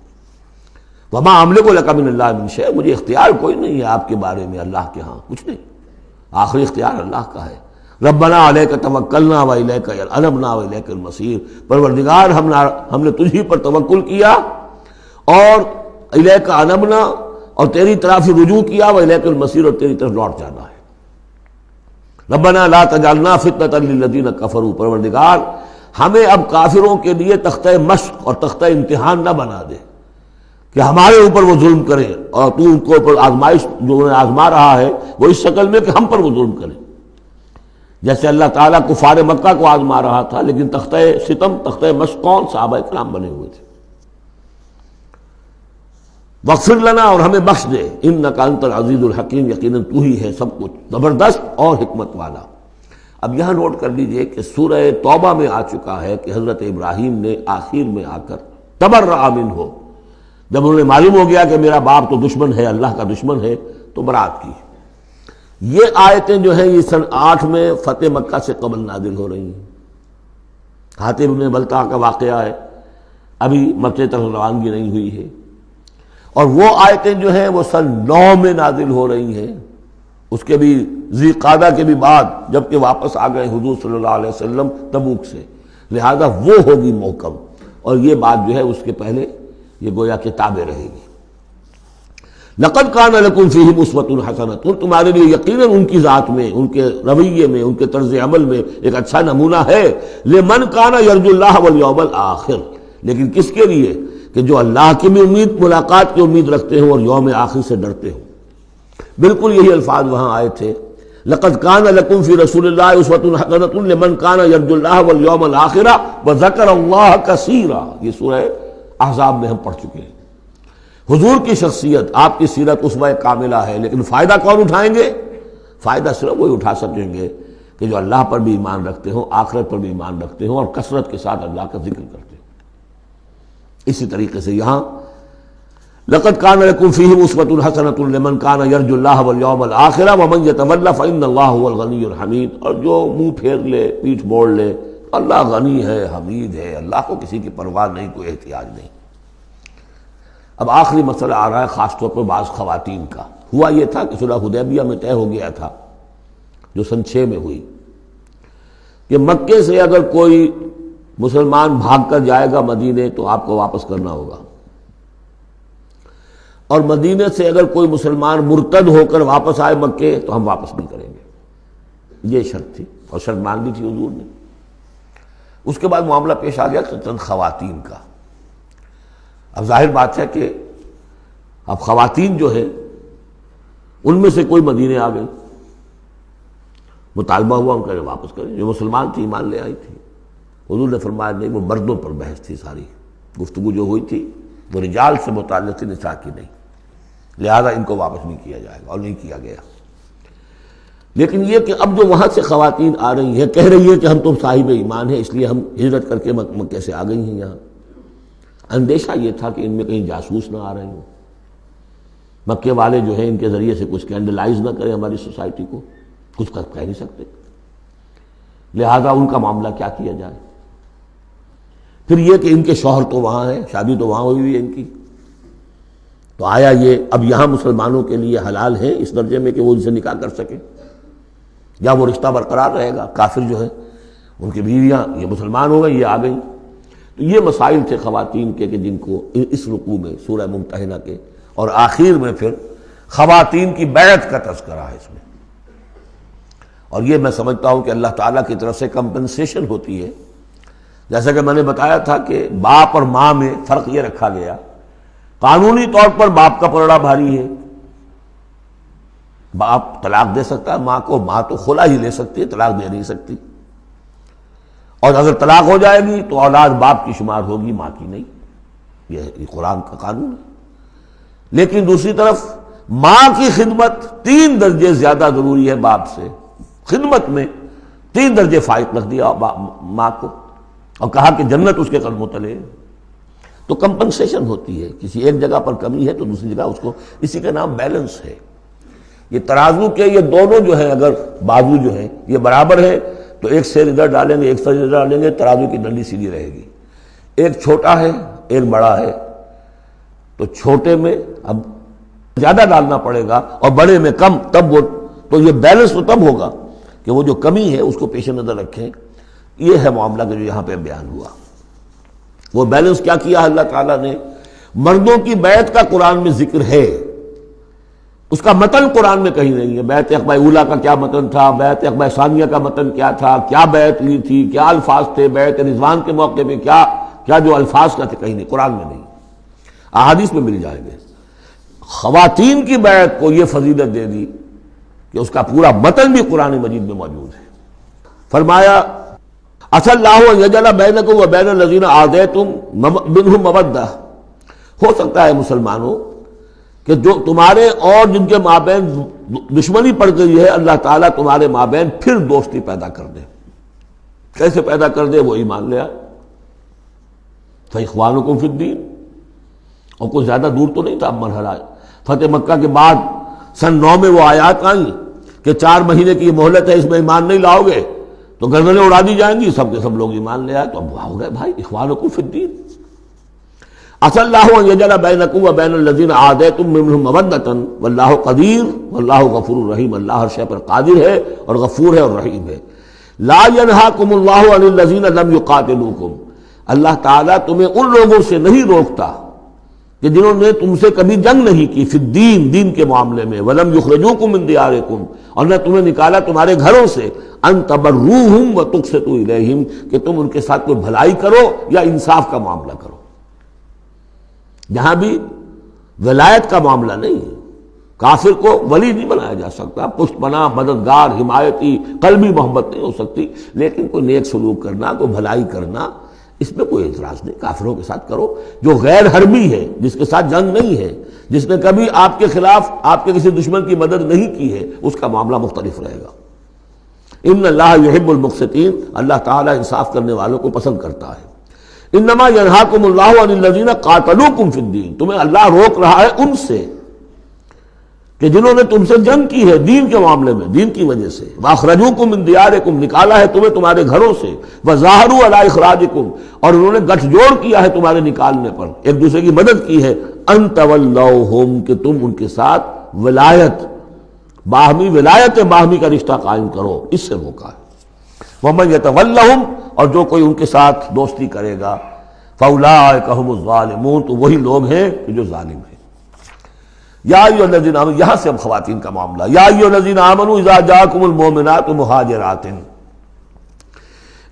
وما املک لک من اللہ من شیء، مجھے اختیار کوئی نہیں ہے آپ کے بارے میں اللہ کے ہاں، کچھ نہیں، آخری اختیار اللہ کا ہے۔ ربنا علیک توکلنا والیک انبنا والیک المصیر، پروردگار ہم نے تجھی پر توکل کیا اور الیک انبنا، اور تیری طرف رجوع کیا، والیک المصیر، اور تیری طرف لوٹ جانا ہے۔ ربنا لا تجعلنا فتنۃ للذین کفروا، پروردگار ہمیں اب کافروں کے لیے تختہ مشق اور تختہ امتحان نہ بنا دے کہ ہمارے اوپر وہ ظلم کرے، اور تو ان کو اوپر آزمائش جو انہیں آزما رہا ہے وہ اس شکل میں کہ ہم پر وہ ظلم کرے، جیسے اللہ تعالیٰ کفار مکہ کو آزما رہا تھا، لیکن تختہ ستم، تختہ مشق کون؟ صحابہ کرام بنے ہوئے تھے۔ واغفر لنا، اور ہمیں بخش دے، انک انت العزیز الحکیم، یقیناً تو ہی ہے سب کچھ زبردست اور حکمت والا۔ اب یہاں نوٹ کر لیجئے کہ سورہ توبہ میں آ چکا ہے کہ حضرت ابراہیم نے آخر میں آ کر تبرأ منہ، جب انہیں معلوم ہو گیا کہ میرا باپ تو دشمن ہے، اللہ کا دشمن ہے، تو برات کی۔ یہ آیتیں جو ہیں یہ سن 8 میں فتح مکہ سے قبل نازل ہو رہی ہیں۔ حاتب بن بلتع کا واقعہ ہے، ابھی مکے طرف روانگی نہیں ہوئی ہے، اور وہ آیتیں جو ہیں وہ سن 9 میں نازل ہو رہی ہیں، اس کے بھی ذی قعدہ کے بھی بعد، جبکہ واپس آ گئے حضور صلی اللہ علیہ وسلم تبوک سے، لہذا وہ ہوگی محکم، اور یہ بات جو ہے اس کے پہلے یہ گویا کہ تابع رہے گی۔ لقد کان لکم فیہم اسوۃ حسنۃ، تمہارے لیے یقیناً ان کی ذات میں، ان کے رویے میں، ان کے طرز عمل میں ایک اچھا نمونہ ہے، لمن کان یرجو اللہ والیوم الآخر، لیکن کس کے لیے؟ کہ جو اللہ کی بھی ملاقات کی امید رکھتے ہوں اور یوم آخر سے ڈرتے ہوں۔ بالکل یہی الفاظ وہاں آئے تھے، لقد کان لکم فی رسول اللہ اسوۃ حسنۃ لمن کان یرجو اللہ والیوم الآخر وذکر اللہ کثیرا، یہ سورہ احزاب میں ہم پڑھ چکے ہیں۔ حضور کی شخصیت، آپ کی سیرت اسوہ کاملہ ہے، لیکن فائدہ کون اٹھائیں گے؟ فائدہ صرف وہی اٹھا سکیں گے کہ جو اللہ پر بھی ایمان رکھتے ہوں، آخرت پر بھی ایمان رکھتے ہوں، اور کثرت کے ساتھ اللہ کا ذکر کرتے ہوں۔ اسی طریقے سے یہاں لقد کان لکم فیہم اسوۃ حسنۃ لمن کان یرجو اللہ والیوم الآخر ومن یتول فإن اللہ هو الغنی الحمید، اور جو منہ پھیر لے، پیٹھ موڑ لے، اللہ غنی ہے، حمید ہے، اللہ کو کسی کی پرواہ نہیں، کوئی احتیاج نہیں۔ اب آخری مسئلہ آ رہا ہے خاص طور پر بعض خواتین کا۔ ہوا یہ تھا کہ صلح حدیبیہ میں طے ہو گیا تھا، جو سن 6 میں ہوئی، کہ مکے سے اگر کوئی مسلمان بھاگ کر جائے گا مدینے تو آپ کو واپس کرنا ہوگا، اور مدینے سے اگر کوئی مسلمان مرتد ہو کر واپس آئے مکے تو ہم واپس نہیں کریں گے۔ یہ شرط تھی، اور شرط مان لی تھی حضور نے۔ اس کے بعد معاملہ پیش آ گیا چند خواتین کا۔ اب ظاہر بات ہے کہ اب خواتین جو ہے ان میں سے کوئی مدینے آ گئی، مطالبہ ہوا ان کا واپس کریں، جو مسلمان تھی ایمان لے آئی تھی۔ حضور نے فرمایا نہیں، وہ مردوں پر بحث تھی، ساری گفتگو جو ہوئی تھی وہ رجال سے متعلق تھی، نساء کی نہیں، لہذا ان کو واپس نہیں کیا جائے گا، اور نہیں کیا گیا۔ لیکن یہ کہ اب جو وہاں سے خواتین آ رہی ہیں، کہہ رہی ہے کہ ہم تو صاحب ایمان ہیں، اس لیے ہم ہجرت کر کے مکے سے آ گئی ہیں یہاں۔ اندیشہ یہ تھا کہ ان میں کہیں جاسوس نہ آ رہے ہوں، مکے والے جو ہیں ان کے ذریعے سے کچھ اسکینڈلائز نہ کریں ہماری سوسائٹی کو، کچھ کہہ نہیں سکتے، لہذا ان کا معاملہ کیا کیا جائے۔ پھر یہ کہ ان کے شوہر تو وہاں ہیں، شادی تو وہاں ہوئی ہوئی ہے ان کی، تو آیا یہ اب یہاں مسلمانوں کے لیے حلال ہے اس درجے میں کہ وہ ان سے نکاح کر سکیں، یا وہ رشتہ برقرار رہے گا؟ کافر جو ہے ان کی بیویاں یہ مسلمان ہو گئی، یہ آ گئیں۔ تو یہ مسائل تھے خواتین کے کہ جن کو اس رکوع میں سورہ ممتحنہ کے اور آخر میں پھر خواتین کی بیعت کا تذکرہ ہے اس میں۔ اور یہ میں سمجھتا ہوں کہ اللہ تعالیٰ کی طرف سے کمپنسیشن ہوتی ہے، جیسا کہ میں نے بتایا تھا کہ باپ اور ماں میں فرق یہ رکھا گیا، قانونی طور پر باپ کا پلڑا بھاری ہے، باپ طلاق دے سکتا ہے ماں کو، ماں تو خلا ہی لے سکتی ہے، طلاق دے نہیں سکتی، اور اگر طلاق ہو جائے گی تو اولاد باپ کی شمار ہوگی، ماں کی نہیں، یہ قرآن کا قانون ہے۔ لیکن دوسری طرف ماں کی خدمت 3 درجے زیادہ ضروری ہے باپ سے، خدمت میں 3 درجے فائق رکھ دیا ماں کو، اور کہا کہ جنت اس کے قدموں تلے۔ تو کمپنسیشن ہوتی ہے، کسی ایک جگہ پر کمی ہے تو دوسری جگہ اس کو، اسی کا نام بیلنس ہے۔ یہ ترازو کے یہ دونوں جو ہیں، اگر بازو جو ہیں یہ برابر ہے تو ایک سیر ادھر ڈالیں گے، ایک سیر ادھر ڈالیں گے، ترازو کی ڈنڈی سیدھی رہے گی۔ ایک چھوٹا ہے ایک بڑا ہے تو چھوٹے میں اب زیادہ ڈالنا پڑے گا اور بڑے میں کم، تب وہ، تو یہ بیلنس تو تب ہوگا کہ وہ جو کمی ہے اس کو پیش نظر رکھیں۔ یہ ہے معاملہ کہ جو یہاں پہ بیان ہوا۔ وہ بیلنس کیا کیا اللہ تعالیٰ نے؟ مردوں کی بیعت کا قرآن میں ذکر ہے، اس کا متن قرآن میں کہیں نہیں ہے۔ بیعت عقبہ اولیٰ کا کیا متن تھا، بیعت عقبہ ثانیہ کا متن کیا تھا، کیا بیعت لی تھی، کیا الفاظ تھے، بیعت رضوان کے موقع پہ کیا جو الفاظ کا تھے، کہیں نہیں، قرآن میں نہیں، احادیث میں مل جائیں گے۔ خواتین کی بیعت کو یہ فضیلت دے دی کہ اس کا پورا متن بھی قرآن مجید میں موجود ہے۔ فرمایا عسى اللہ ان یجعل بینکم وبین الذین عادیتم منهم مودہ، ہو سکتا ہے مسلمانوں کہ جو تمہارے اور جن کے مابین دشمنی پڑ گئی ہے اللہ تعالیٰ تمہارے مابین پھر دوستی پیدا کر دے. کیسے پیدا کر دے؟ وہ ایمان لے آئے. فَإِخْوَانُكُمْ فِي الدِّينِ. اور کوئی زیادہ دور تو نہیں تھا مرحلہ. فتح مکہ کے بعد سن 9 میں وہ آیات آئیں کہ 4 مہینے کی مہلت ہے، اس میں ایمان نہیں لاؤ گے تو گردنیں اڑا دی جائیں گی. سب کے سب لوگ ایمان لے آئے. تو اب ہو گئے بھائی اخوانکم فی الدین. عسى اللہ ان یجعل بینکم وبین الذین عادیتم منهم مودۃ واللہ قدیر واللہ غفور رحیم. اللہ ہر شے پر قادر ہے اور غفور ہے اور رحیم ہے. لا ینہاکم اللہ عن الذین لم یقاتلوکم. اللہ تعالیٰ تمہیں ان لوگوں سے نہیں روکتا کہ جنہوں نے تم سے کبھی جنگ نہیں کی، فی الدین، دین کے معاملے میں، ولم یخرجوکم من دیارکم، اور نہ تمہیں نکالا تمہارے گھروں سے، ان تبروہم وتقسطوا الیہم، کہ تم ان کے ساتھ کوئی بھلائی کرو یا انصاف کا معاملہ کرو. جہاں بھی ولایت کا معاملہ نہیں ہے، کافر کو ولی نہیں بنایا جا سکتا، پشت پناہ، مددگار، حمایتی، قلبی محبت نہیں ہو سکتی، لیکن کوئی نیک سلوک کرنا، کوئی بھلائی کرنا، اس میں کوئی اعتراض نہیں. کافروں کے ساتھ کرو. جو غیر حربی ہے، جس کے ساتھ جنگ نہیں ہے، جس نے کبھی آپ کے خلاف آپ کے کسی دشمن کی مدد نہیں کی ہے، اس کا معاملہ مختلف رہے گا. ان اللہ یحب المقسطین. اللہ تعالیٰ انصاف کرنے والوں کو پسند کرتا ہے. انما ینہاکم اللہ عن الذین قاتلوکم فی الدین. تمہیں اللہ روک رہا ہے ان سے کہ جنہوں نے تم سے جنگ کی ہے دین کے معاملے میں، دین کی وجہ سے. واخرجوکم من دیارکم. نکالا ہے تمہیں تمہارے گھروں سے. وظاہروا علی اخراجکم. اور انہوں نے گٹھ جوڑ کیا ہے تمہارے نکالنے پر، ایک دوسرے کی مدد کی ہے. ان تولوہم. کہ تم ان کے ساتھ ولایت، باہمی ولایت، باہمی کا رشتہ قائم کرو، اس سے روکا ہے. ومن یتولہم. اور جو کوئی ان کے ساتھ دوستی کرے گا، فاولئک ھم الظالمون. تو وہی لوگ ہیں کہ جو ظالم ہیں. یا ایھا الذین آمنوا. یہاں سے اب خواتین کا معاملہ. یا ایھا الذین آمنوا اذا جاءکم المؤمنات مہاجرات.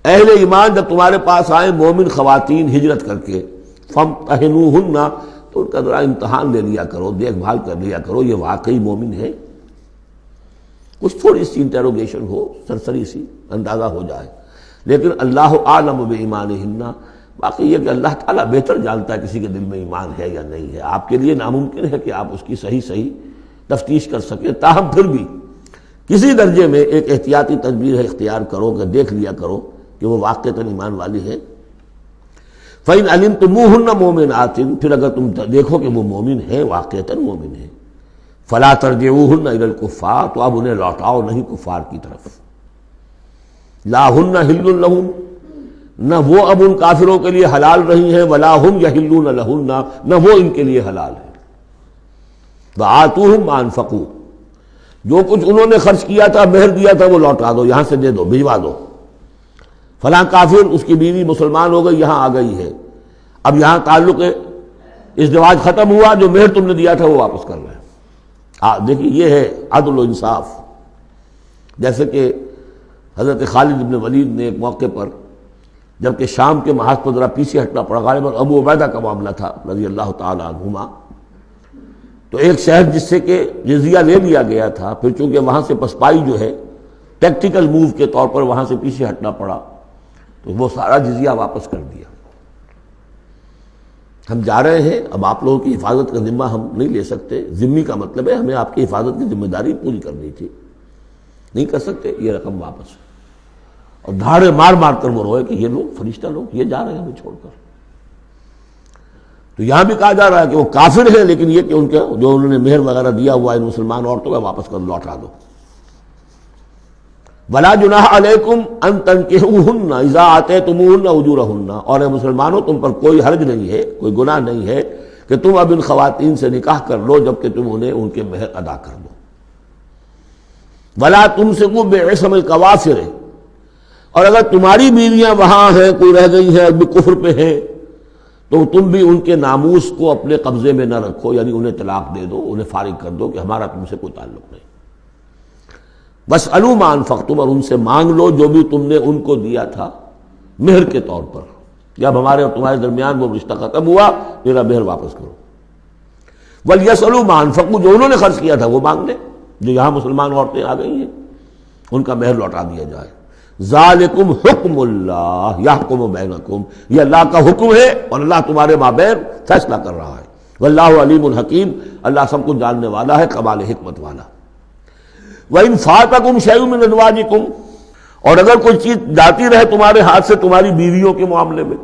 اہل ایمان جب تمہارے پاس آئیں مومن خواتین ہجرت کر کے، فامتحنوہن. تو ان کا ذرا امتحان لے لیا کرو، دیکھ بھال کر لیا کرو، یہ واقعی مومن ہے. کچھ تھوڑی سی انٹروگیشن ہو، سرسری سی اندازہ ہو جائے. لیکن اللہ اعلم بایمانہن. باقی یہ کہ اللہ تعالیٰ بہتر جانتا ہے کسی کے دل میں ایمان ہے یا نہیں ہے. آپ کے لیے ناممکن ہے کہ آپ اس کی صحیح تفتیش کر سکیں. تاہم پھر بھی کسی درجے میں ایک احتیاطی تدبیر اختیار کرو کہ دیکھ لیا کرو کہ وہ واقعتاً ایمان والی ہے. فَإِنْ عَلِمْتُمُوهُنَّ مُؤْمِنَاتٍ. پھر اگر تم دیکھو کہ وہ مومن ہے، واقعتاً مومن ہے، فَلَا تَرْجِعُوهُنَّ إِلَى الْكُفَّارِ. تو اب انہیں لوٹاؤ نہیں کفار کی طرف. لا ہن حل لہم. نہ وہ اب ان کافروں کے لیے حلال رہی ہیں، ولا ہم یحلون لہن. نہ وہ ان کے لیے حلال ہے. وآتوہم ما انفقوا. جو کچھ انہوں نے خرچ کیا تھا، مہر دیا تھا، وہ لوٹا دو، یہاں سے دے دو، بھجوا دو. فلاں کافر، اس کی بیوی مسلمان ہو گئی، یہاں آ گئی ہے، اب یہاں تعلق ازدواج ختم ہوا، جو مہر تم نے دیا تھا وہ واپس کر رہے ہیں. دیکھیے یہ ہے عدل و انصاف. جیسے کہ حضرت خالد بن ولید نے ایک موقع پر، جبکہ شام کے محاذ پر ذرا پیچھے ہٹنا پڑا، غالباً ابو عبیدہ کا معاملہ تھا رضی اللہ تعالی عنہما، تو ایک شہر جس سے کہ جزیہ لے لیا گیا تھا، پھر چونکہ وہاں سے پسپائی جو ہے ٹیکٹیکل موو کے طور پر وہاں سے پیچھے ہٹنا پڑا، تو وہ سارا جزیہ واپس کر دیا. ہم جا رہے ہیں، اب آپ لوگوں کی حفاظت کا ذمہ ہم نہیں لے سکتے. ذمہ کا مطلب ہے ہمیں آپ کی حفاظت کی ذمہ داری پوری کرنی تھی، نہیں کر سکتے، یہ رقم واپس. اور دھاڑے مار مار کر وہ روئے کہ یہ لوگ فرشتہ لوگ یہ جا رہے ہیں ہمیں چھوڑ کر. تو یہاں بھی کہا جا رہا ہے کہ وہ کافر ہیں، لیکن یہ کہ ان کے جو انہوں نے مہر وغیرہ دیا ہوا ہے مسلمان عورتوں کا، واپس کر لوٹا دو. ولا جناح علیکم ان تنکحوہن اذا آتیتموہن اجورہن. اور اے مسلمانوں، تم پر کوئی حرج نہیں ہے، کوئی گناہ نہیں ہے کہ تم اب ان خواتین سے نکاح کر لو جبکہ تم انہیں ان کے مہر ادا کر دو. ولا تمسکوا بعصم الکوافر. اور اگر تمہاری بیویاں وہاں ہیں، کوئی رہ گئی ہیں ابھی کفر پہ ہیں، تو تم بھی ان کے ناموس کو اپنے قبضے میں نہ رکھو، یعنی انہیں طلاق دے دو، انہیں فارغ کر دو کہ ہمارا تم سے کوئی تعلق نہیں. واسألوا ما انفقتم. اور ان سے مانگ لو جو بھی تم نے ان کو دیا تھا مہر کے طور پر، جب ہمارے اور تمہارے درمیان وہ رشتہ ختم ہوا، میرا مہر واپس کرو. ولیسألوا ما انفقوا. جو انہوں نے خرچ کیا تھا وہ مانگ لیں. جو یہاں مسلمان عورتیں آ گئی ہیں ان کا مہر لوٹا دیا جائے. ذالکم حکم اللہ یحکم بینکم. یہ اللہ کا حکم ہے اور اللہ تمہارے مابین فیصلہ کر رہا ہے. واللہ علیم الحکیم، اللہ سب کچھ جاننے والا ہے، کمال حکمت والا۔ وَإِنْ فَاتَكُمْ شَيْءٌ مِّنْ أَزْوَاجِكُمْ، اور اگر کوئی چیز جاتی رہے تمہارے ہاتھ سے تمہاری بیویوں کے معاملے میں،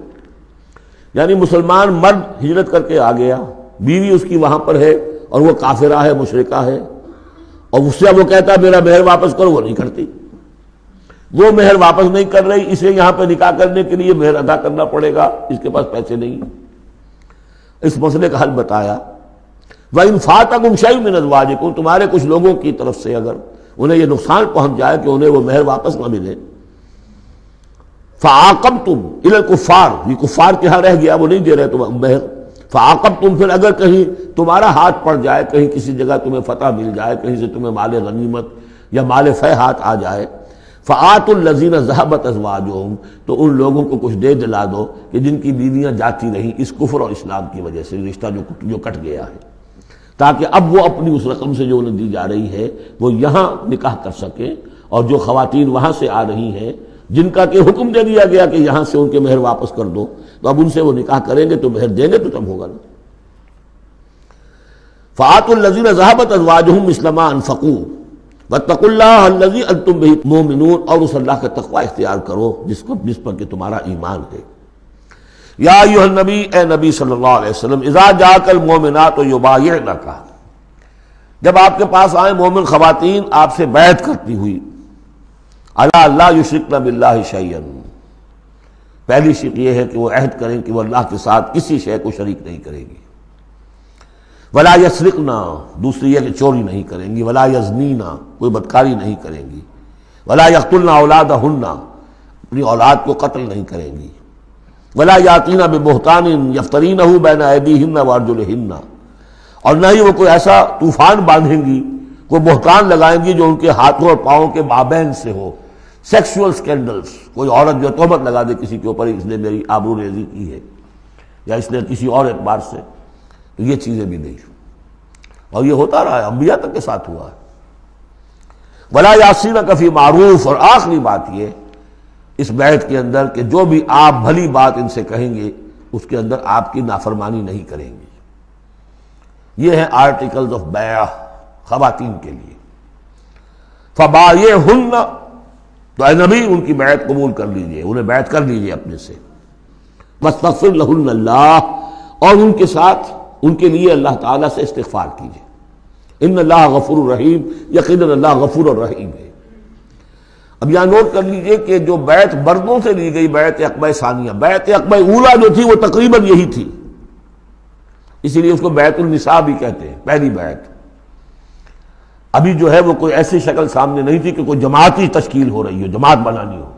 یعنی مسلمان مرد ہجرت کر کے آ گیا، بیوی اس کی وہاں پر ہے اور وہ کافرہ ہے، مشرکہ ہے، اور اس سے وہ کہتا ہے میرا مہر واپس کرو، وہ نہیں کرتی، وہ مہر واپس نہیں کر رہی، اسے یہاں پہ نکاح کرنے کے لیے مہر ادا کرنا پڑے گا، اس کے پاس پیسے نہیں۔ اس مسئلے کا حل بتایا، وَإِنْ فَاتَكُمْ شَيْءٌ مِّنْ أَزْوَاجِكُمْ، تمہارے کچھ لوگوں کی طرف سے اگر انہیں یہ نقصان پہنچ جائے کہ انہیں وہ مہر واپس نہ ملے، فَعَاقَبْتُمْ إِلَى الْكُفَّارِ، یہ کفار کے ہاں رہ گیا، وہ نہیں دے رہے تم مہر، فَعَاقَبْتُمْ، پھر اگر کہیں تمہارا ہاتھ پڑ جائے، کہیں کسی جگہ تمہیں فتح مل جائے، کہیں سے تمہیں مال غنیمت یا مال فہ ہاتھ آ جائے، فَآتُوا الَّذِينَ ذَهَبَتْ أَزْوَاجُهُمْ، تو ان لوگوں کو کچھ دے دلا دو کہ جن کی بیویاں جاتی رہیں اس کفر اور اسلام کی وجہ سے، رشتہ جو کٹ گیا ہے، تاکہ اب وہ اپنی اس رقم سے جو انہیں دی جا رہی ہے وہ یہاں نکاح کر سکیں، اور جو خواتین وہاں سے آ رہی ہیں جن کا کہ حکم دے دیا گیا کہ یہاں سے ان کے مہر واپس کر دو، تو اب ان سے وہ نکاح کریں گے تو مہر دیں گے تو تب ہوگا نا۔ فَآتُوا الَّذِينَ ذَهَبَتْ أَزْوَاجُهُمْ مِثْلَ مَا أَنفَقُوا وَاتَّقُوا اللَّهَ الَّذِي أَنتُم بِهِ مُؤْمِنُونَ، اور اس اللہ کا تقوی اختیار کرو جس پر کہ تمہارا ایمان ہے۔ یا ایھا النبی، اے نبی صلی اللہ علیہ وسلم، اذا جاءک المؤمنات یبایعنک، جب آپ کے پاس آئیں مومن خواتین آپ سے بیعت کرتی ہوئی، علی اللہ یشرکن باللہ شیئا، پہلی شرط یہ ہے کہ وہ عہد کریں کہ وہ اللہ کے ساتھ کسی شے کو شریک نہیں کرے گی، ولا یسرقن، دوسری یہ کہ چوری نہیں کریں گی، ولا یزنین، کوئی بدکاری نہیں کریں گی، ولا یقتلن اولادہن، اپنی اولاد کو قتل نہیں کریں گی، ولا یاتین ببہتان یفترینہ بین ایدیہن وارجلہن، اور نہ ہی وہ کوئی ایسا طوفان باندھیں گی، کوئی بہتان لگائیں گی جو ان کے ہاتھوں اور پاؤں کے مابین سے ہو، سیکسول سکینڈلز، کوئی عورت جو تہمت لگا دے کسی کے اوپر اس نے میری آبرو ریزی کی ہے یا اس نے کسی اور اعتبار سے، تو یہ چیزیں بھی نہیں، اور یہ ہوتا رہا ہے، انبیاء تک کے ساتھ ہوا ہے۔ ولا یعصینک فی معروف، اور آخری بات یہ اس بیعت کے اندر کہ جو بھی آپ بھلی بات ان سے کہیں گے اس کے اندر آپ کی نافرمانی نہیں کریں گے۔ یہ ہیں آرٹیکلز آف بیع خواتین کے لیے۔ فبایعہن، تو اے نبی ان کی بیعت قبول کر لیجئے، انہیں بیعت کر لیجئے اپنے سے، واستغفر لہن اللہ، اور ان کے ساتھ ان کے لیے اللہ تعالیٰ سے استغفار کیجئے۔ ان اللہ غفور الرحیم، یقیناً اللہ غفور الرحیم ہے۔ اب یہاں نوٹ کر لیجئے کہ جو بیعت مردوں سے لی گئی، بیعت عقبہ ثانیہ، بیعت عقبہ اولیٰ جو تھی وہ تقریباً یہی تھی، اسی لیے اس کو بیعت النساء بھی کہتے ہیں، پہلی بیعت۔ ابھی جو ہے وہ کوئی ایسی شکل سامنے نہیں تھی کہ کوئی جماعتی تشکیل ہو رہی ہو، جماعت بنانی ہو،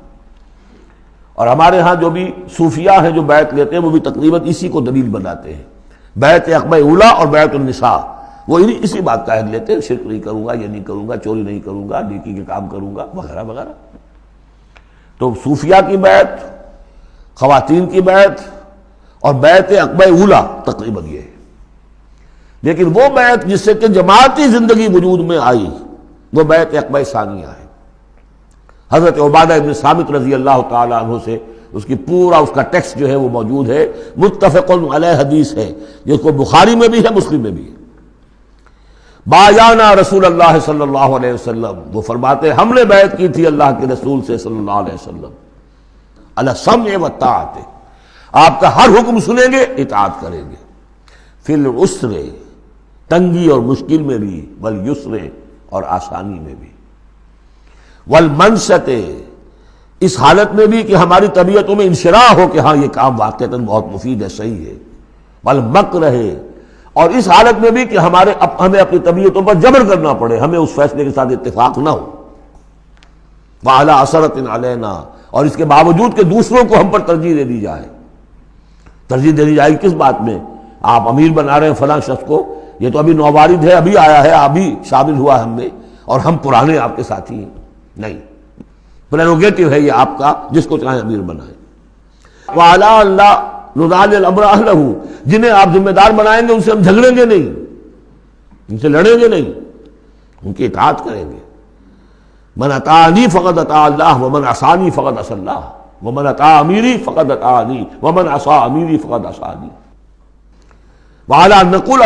اور ہمارے ہاں جو بھی صوفیاء ہیں جو بیعت لیتے ہیں وہ بھی تقریباً اسی کو دلیل بناتے ہیں، بیعت عقبہ اولیٰ اور بیعت النساء، وہ اسی بات کا عہد لیتے ہیں، شرک نہیں کروں گا، یہ نہیں کروں گا، چوری نہیں کروں گا، نیکی کے کام کروں گا، وغیرہ وغیرہ۔ تو صوفیاء کی بیعت، خواتین کی بیعت اور بیعت عقبہ اولیٰ تقریباً یہ ہے۔ لیکن وہ بیعت جس سے کہ جماعتی زندگی وجود میں آئی وہ بیعت عقبہ ثانیہ ہے۔ حضرت عبادہ ابن صامت رضی اللہ تعالی عنہ سے اس کی پورا اس کا ٹیکسٹ جو ہے وہ موجود ہے، متفق علیہ حدیث ہے، جس کو بخاری میں بھی ہے، مسلم میں بھی ہے۔ بایعنا رسول اللہ صلی اللہ علیہ وسلم، وہ فرماتے ہم نے بیعت کی تھی اللہ کے رسول سے صلی اللہ علیہ وسلم، علی السمع والطاعۃ، آپ کا ہر حکم سنیں گے، اطاعت کریں گے، فی العسر، تنگی اور مشکل میں بھی، والیسر، اور آسانی میں بھی، والمنشط، اس حالت میں بھی کہ ہماری طبیعتوں میں انشراح ہو کہ ہاں یہ کام واقعتاً بہت مفید ہے، صحیح ہے، والمکرہ، اور اس حالت میں بھی کہ ہمیں اپنی طبیعتوں پر جبر کرنا پڑے، ہمیں اس فیصلے کے ساتھ اتفاق نہ ہو، وعلی اثرۃ علینا، اور اس کے باوجود کہ دوسروں کو ہم پر ترجیح دے دی جائے۔ ترجیح دے دی جائے کس بات میں؟ آپ امیر بنا رہے ہیں فلاں شخص کو، یہ تو ابھی نوبارد ہے، ابھی آیا ہے، ابھی شامل ہوا ہم میں، اور ہم پرانے آپ کے ساتھی ہیں، نہیں، پریروگیٹو ہے یہ آپ کا، جس کو چاہیں امیر بنائیں۔ وعلی اللہ نضال الامر اہلہ، جنہیں آپ ذمہ دار بنائیں گے ان سے ہم جھگڑیں گے نہیں، ان سے لڑیں گے نہیں، ان کی اطاعت کریں گے۔ من اطاعنی فقد اطاع اللہ ومن عصانی فقد عصی اللہ ومن اطاع امیری فقد اطاعنی ومن عصی امیری فقد عصانی۔ وعلی نقول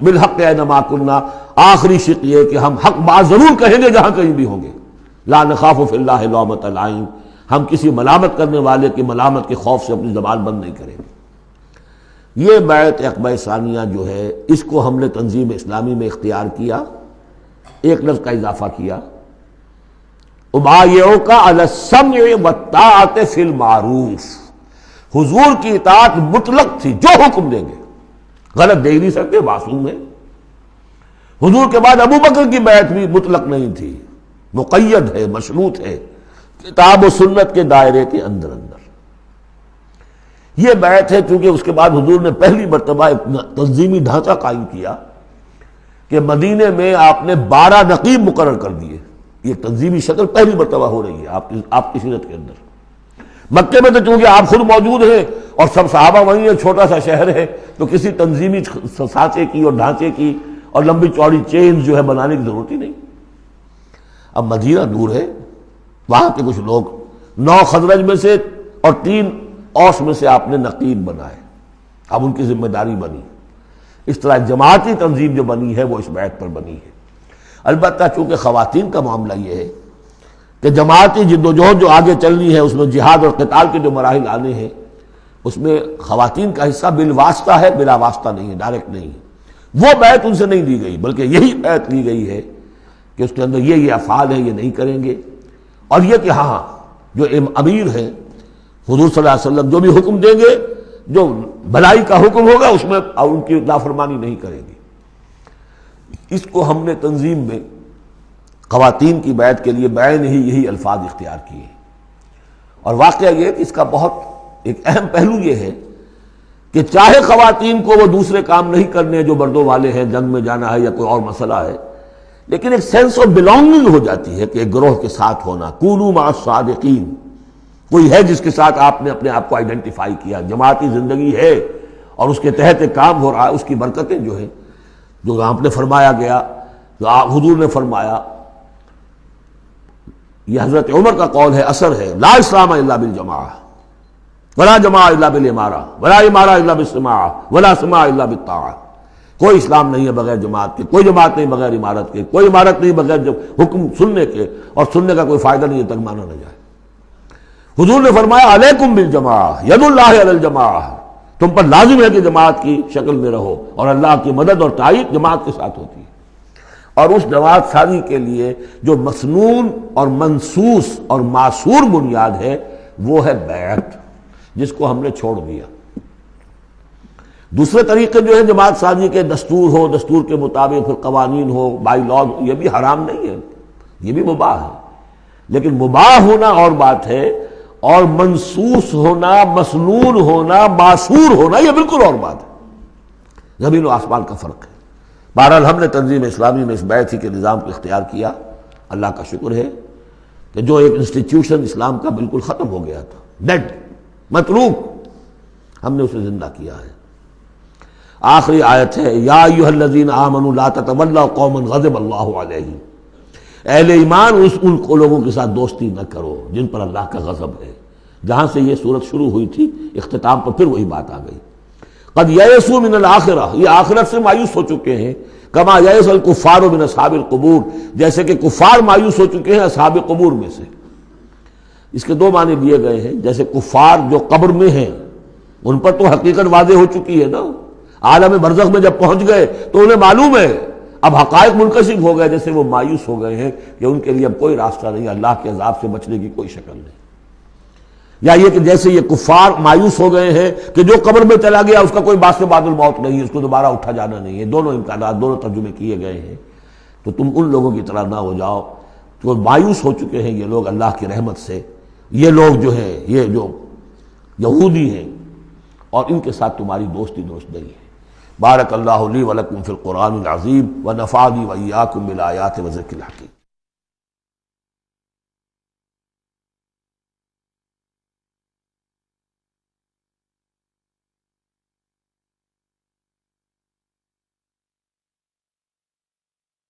بالحق اینما کنا، آخری شق یہ کہ ہم حق بات ضرور کہیں گے جہاں کہیں بھی ہوں گے. لا نخاف فی اللہ لومۃ لائم، ہم کسی ملامت کرنے والے کی ملامت کے خوف سے اپنی زبان بند نہیں کریں گے. یہ بیعت عقبہ ثانیہ جو ہے اس کو ہم نے تنظیم اسلامی میں اختیار کیا، ایک لفظ کا اضافہ کیا، ابایعک علی السمع والطاعۃ فی المعروف. حضور کی اطاعت مطلق تھی، جو حکم دیں گے، غلط دے نہیں سکتے، معصوم ہے. حضور کے بعد ابو بکر کی بیعت بھی مطلق نہیں تھی، مقید ہے، مشروط ہے، کتاب و سنت کے دائرے کے اندر اندر. یہ بیعت ہے چونکہ اس کے بعد حضور نے پہلی مرتبہ ایک تنظیمی ڈھانچہ قائم کیا کہ مدینے میں آپ نے 12 نقیب مقرر کر دیے. یہ تنظیمی شکل پہلی مرتبہ ہو رہی ہے آپ کی سیرت کے اندر. مکے میں تو چونکہ آپ خود موجود ہیں اور سب صحابہ وہیں ہیں، چھوٹا سا شہر ہے، تو کسی تنظیمی سانچے کی اور ڈھانچے کی اور لمبی چوڑی چین جو ہے بنانے کی ضرورت ہی نہیں. اب مدینہ دور ہے، وہاں کے کچھ لوگ 9 خزرج میں سے اور 3 اوس میں سے آپ نے نقیب بنائے، اب ان کی ذمہ داری بنی. اس طرح جماعتی تنظیم جو بنی ہے وہ اس بیعت پر بنی ہے. البتہ چونکہ خواتین کا معاملہ یہ ہے کہ جماعتی جدوجہد جو آگے چلنی ہے اس میں جہاد اور قتال کے جو مراحل آنے ہیں اس میں خواتین کا حصہ بالواسطہ ہے، بلا واسطہ نہیں ہے، ڈائریکٹ نہیں ہے. وہ بیعت ان سے نہیں دی گئی بلکہ یہی بیعت لی گئی ہے کہ اس کے اندر یہ افعال ہیں، یہ نہیں کریں گے. اور یہ کہ ہاں جو امیر ہیں حضور صلی اللہ علیہ وسلم جو بھی حکم دیں گے، جو بھلائی کا حکم ہوگا اس میں ان کی نافرمانی نہیں کریں گے. اس کو ہم نے تنظیم میں خواتین کی بیعت کے لیے بعین ہی یہی الفاظ اختیار کیے. اور واقعہ یہ کہ اس کا بہت ایک اہم پہلو یہ ہے کہ چاہے خواتین کو وہ دوسرے کام نہیں کرنے جو مردوں والے ہیں، جنگ میں جانا ہے یا کوئی اور مسئلہ ہے، لیکن ایک سینس آف بلانگنگ ہو جاتی ہے کہ ایک گروہ کے ساتھ ہونا. کونوا مع الصادقین، کوئی ہے جس کے ساتھ آپ نے اپنے آپ کو آئیڈینٹیفائی کیا، جماعتی زندگی ہے اور اس کے تحت ایک کام ہو رہا ہے. اس کی برکتیں جو ہیں جو آپ نے فرمایا گیا، جو حضور نے فرمایا، یہ حضرت عمر کا قول ہے، اثر ہے، لا اسلام الا بالجماعہ ولا جماعہ الا بالامارہ ولا امارہ الا بالسماع ولا سماع الا بالطاعہ. کوئی اسلام نہیں ہے بغیر جماعت کے، کوئی جماعت نہیں بغیر امارت کے، کوئی امارت نہیں بغیر حکم سننے کے، اور سننے کا کوئی فائدہ نہیں ہے تک مانا نہ جائے. حضور نے فرمایا علیکم بالجماعہ ید اللہ علی الجماعہ، تم پر لازم ہے کہ جماعت کی شکل میں رہو، اور اللہ کی مدد اور تائید جماعت کے ساتھ ہوتی ہے. اور اس جماعت سازی کے لیے جو مسنون اور منسوس اور معصور بنیاد ہے وہ ہے بیعت، جس کو ہم نے چھوڑ دیا. دوسرے طریقے جو ہیں جماعت سازی کے، دستور ہو، دستور کے مطابق پھر قوانین ہو، بائی لاء، یہ بھی حرام نہیں ہے، یہ بھی مباح ہے. لیکن مباح ہونا اور بات ہے، اور منسوس ہونا، مسنون ہونا، معصور ہونا یہ بالکل اور بات ہے. زمین و آسمان کا فرق ہے. بہرحال ہم نے تنظیم اسلامی میں اس بیعت ہی کے نظام کو اختیار کیا. اللہ کا شکر ہے کہ جو ایک انسٹیٹیوشن اسلام کا بالکل ختم ہو گیا تھا، ڈیڈ، متروک، ہم نے اسے زندہ کیا ہے. آخری آیت ہے، یا ایھا الذین آمنوا لا تتولوا قوما غضب اللہ علیہم، اہل ایمان ان لوگوں کے ساتھ دوستی نہ کرو جن پر اللہ کا غضب ہے. جہاں سے یہ صورت شروع ہوئی تھی اختتام پر پھر وہی بات آ گئی. قد یئسوا من الآخرہ، یہ آخرت سے مایوس ہو چکے ہیں. کما یئس الکفار من اصحاب القبور، جیسے کہ کفار مایوس ہو چکے ہیں اصحاب قبور میں سے. اس کے 2 معنی دیے گئے ہیں. جیسے کفار جو قبر میں ہیں ان پر تو حقیقت واضح ہو چکی ہے نا، عالم برزخ میں جب پہنچ گئے تو انہیں معلوم ہے، اب حقائق منکشف ہو گئے، جیسے وہ مایوس ہو گئے ہیں کہ ان کے لیے اب کوئی راستہ نہیں، اللہ کے عذاب سے بچنے کی کوئی شکل نہیں. یا یہ کہ جیسے یہ کفار مایوس ہو گئے ہیں کہ جو قبر میں چلا گیا اس کا کوئی باعث بعد الموت نہیں ہے، اس کو دوبارہ اٹھا جانا نہیں ہے. دونوں امکانات، دونوں ترجمے کیے گئے ہیں. تو تم ان لوگوں کی طرح نہ ہو جاؤ جو مایوس ہو چکے ہیں یہ لوگ اللہ کی رحمت سے. یہ لوگ جو ہیں، یہ جو یہودی ہیں، اور ان کے ساتھ تمہاری دوستی درست نہیں ہے. بارک اللہ لی ولکم فی القرآن العظیم ونفعنی وإیاکم بالآیات وذکر الحکیم.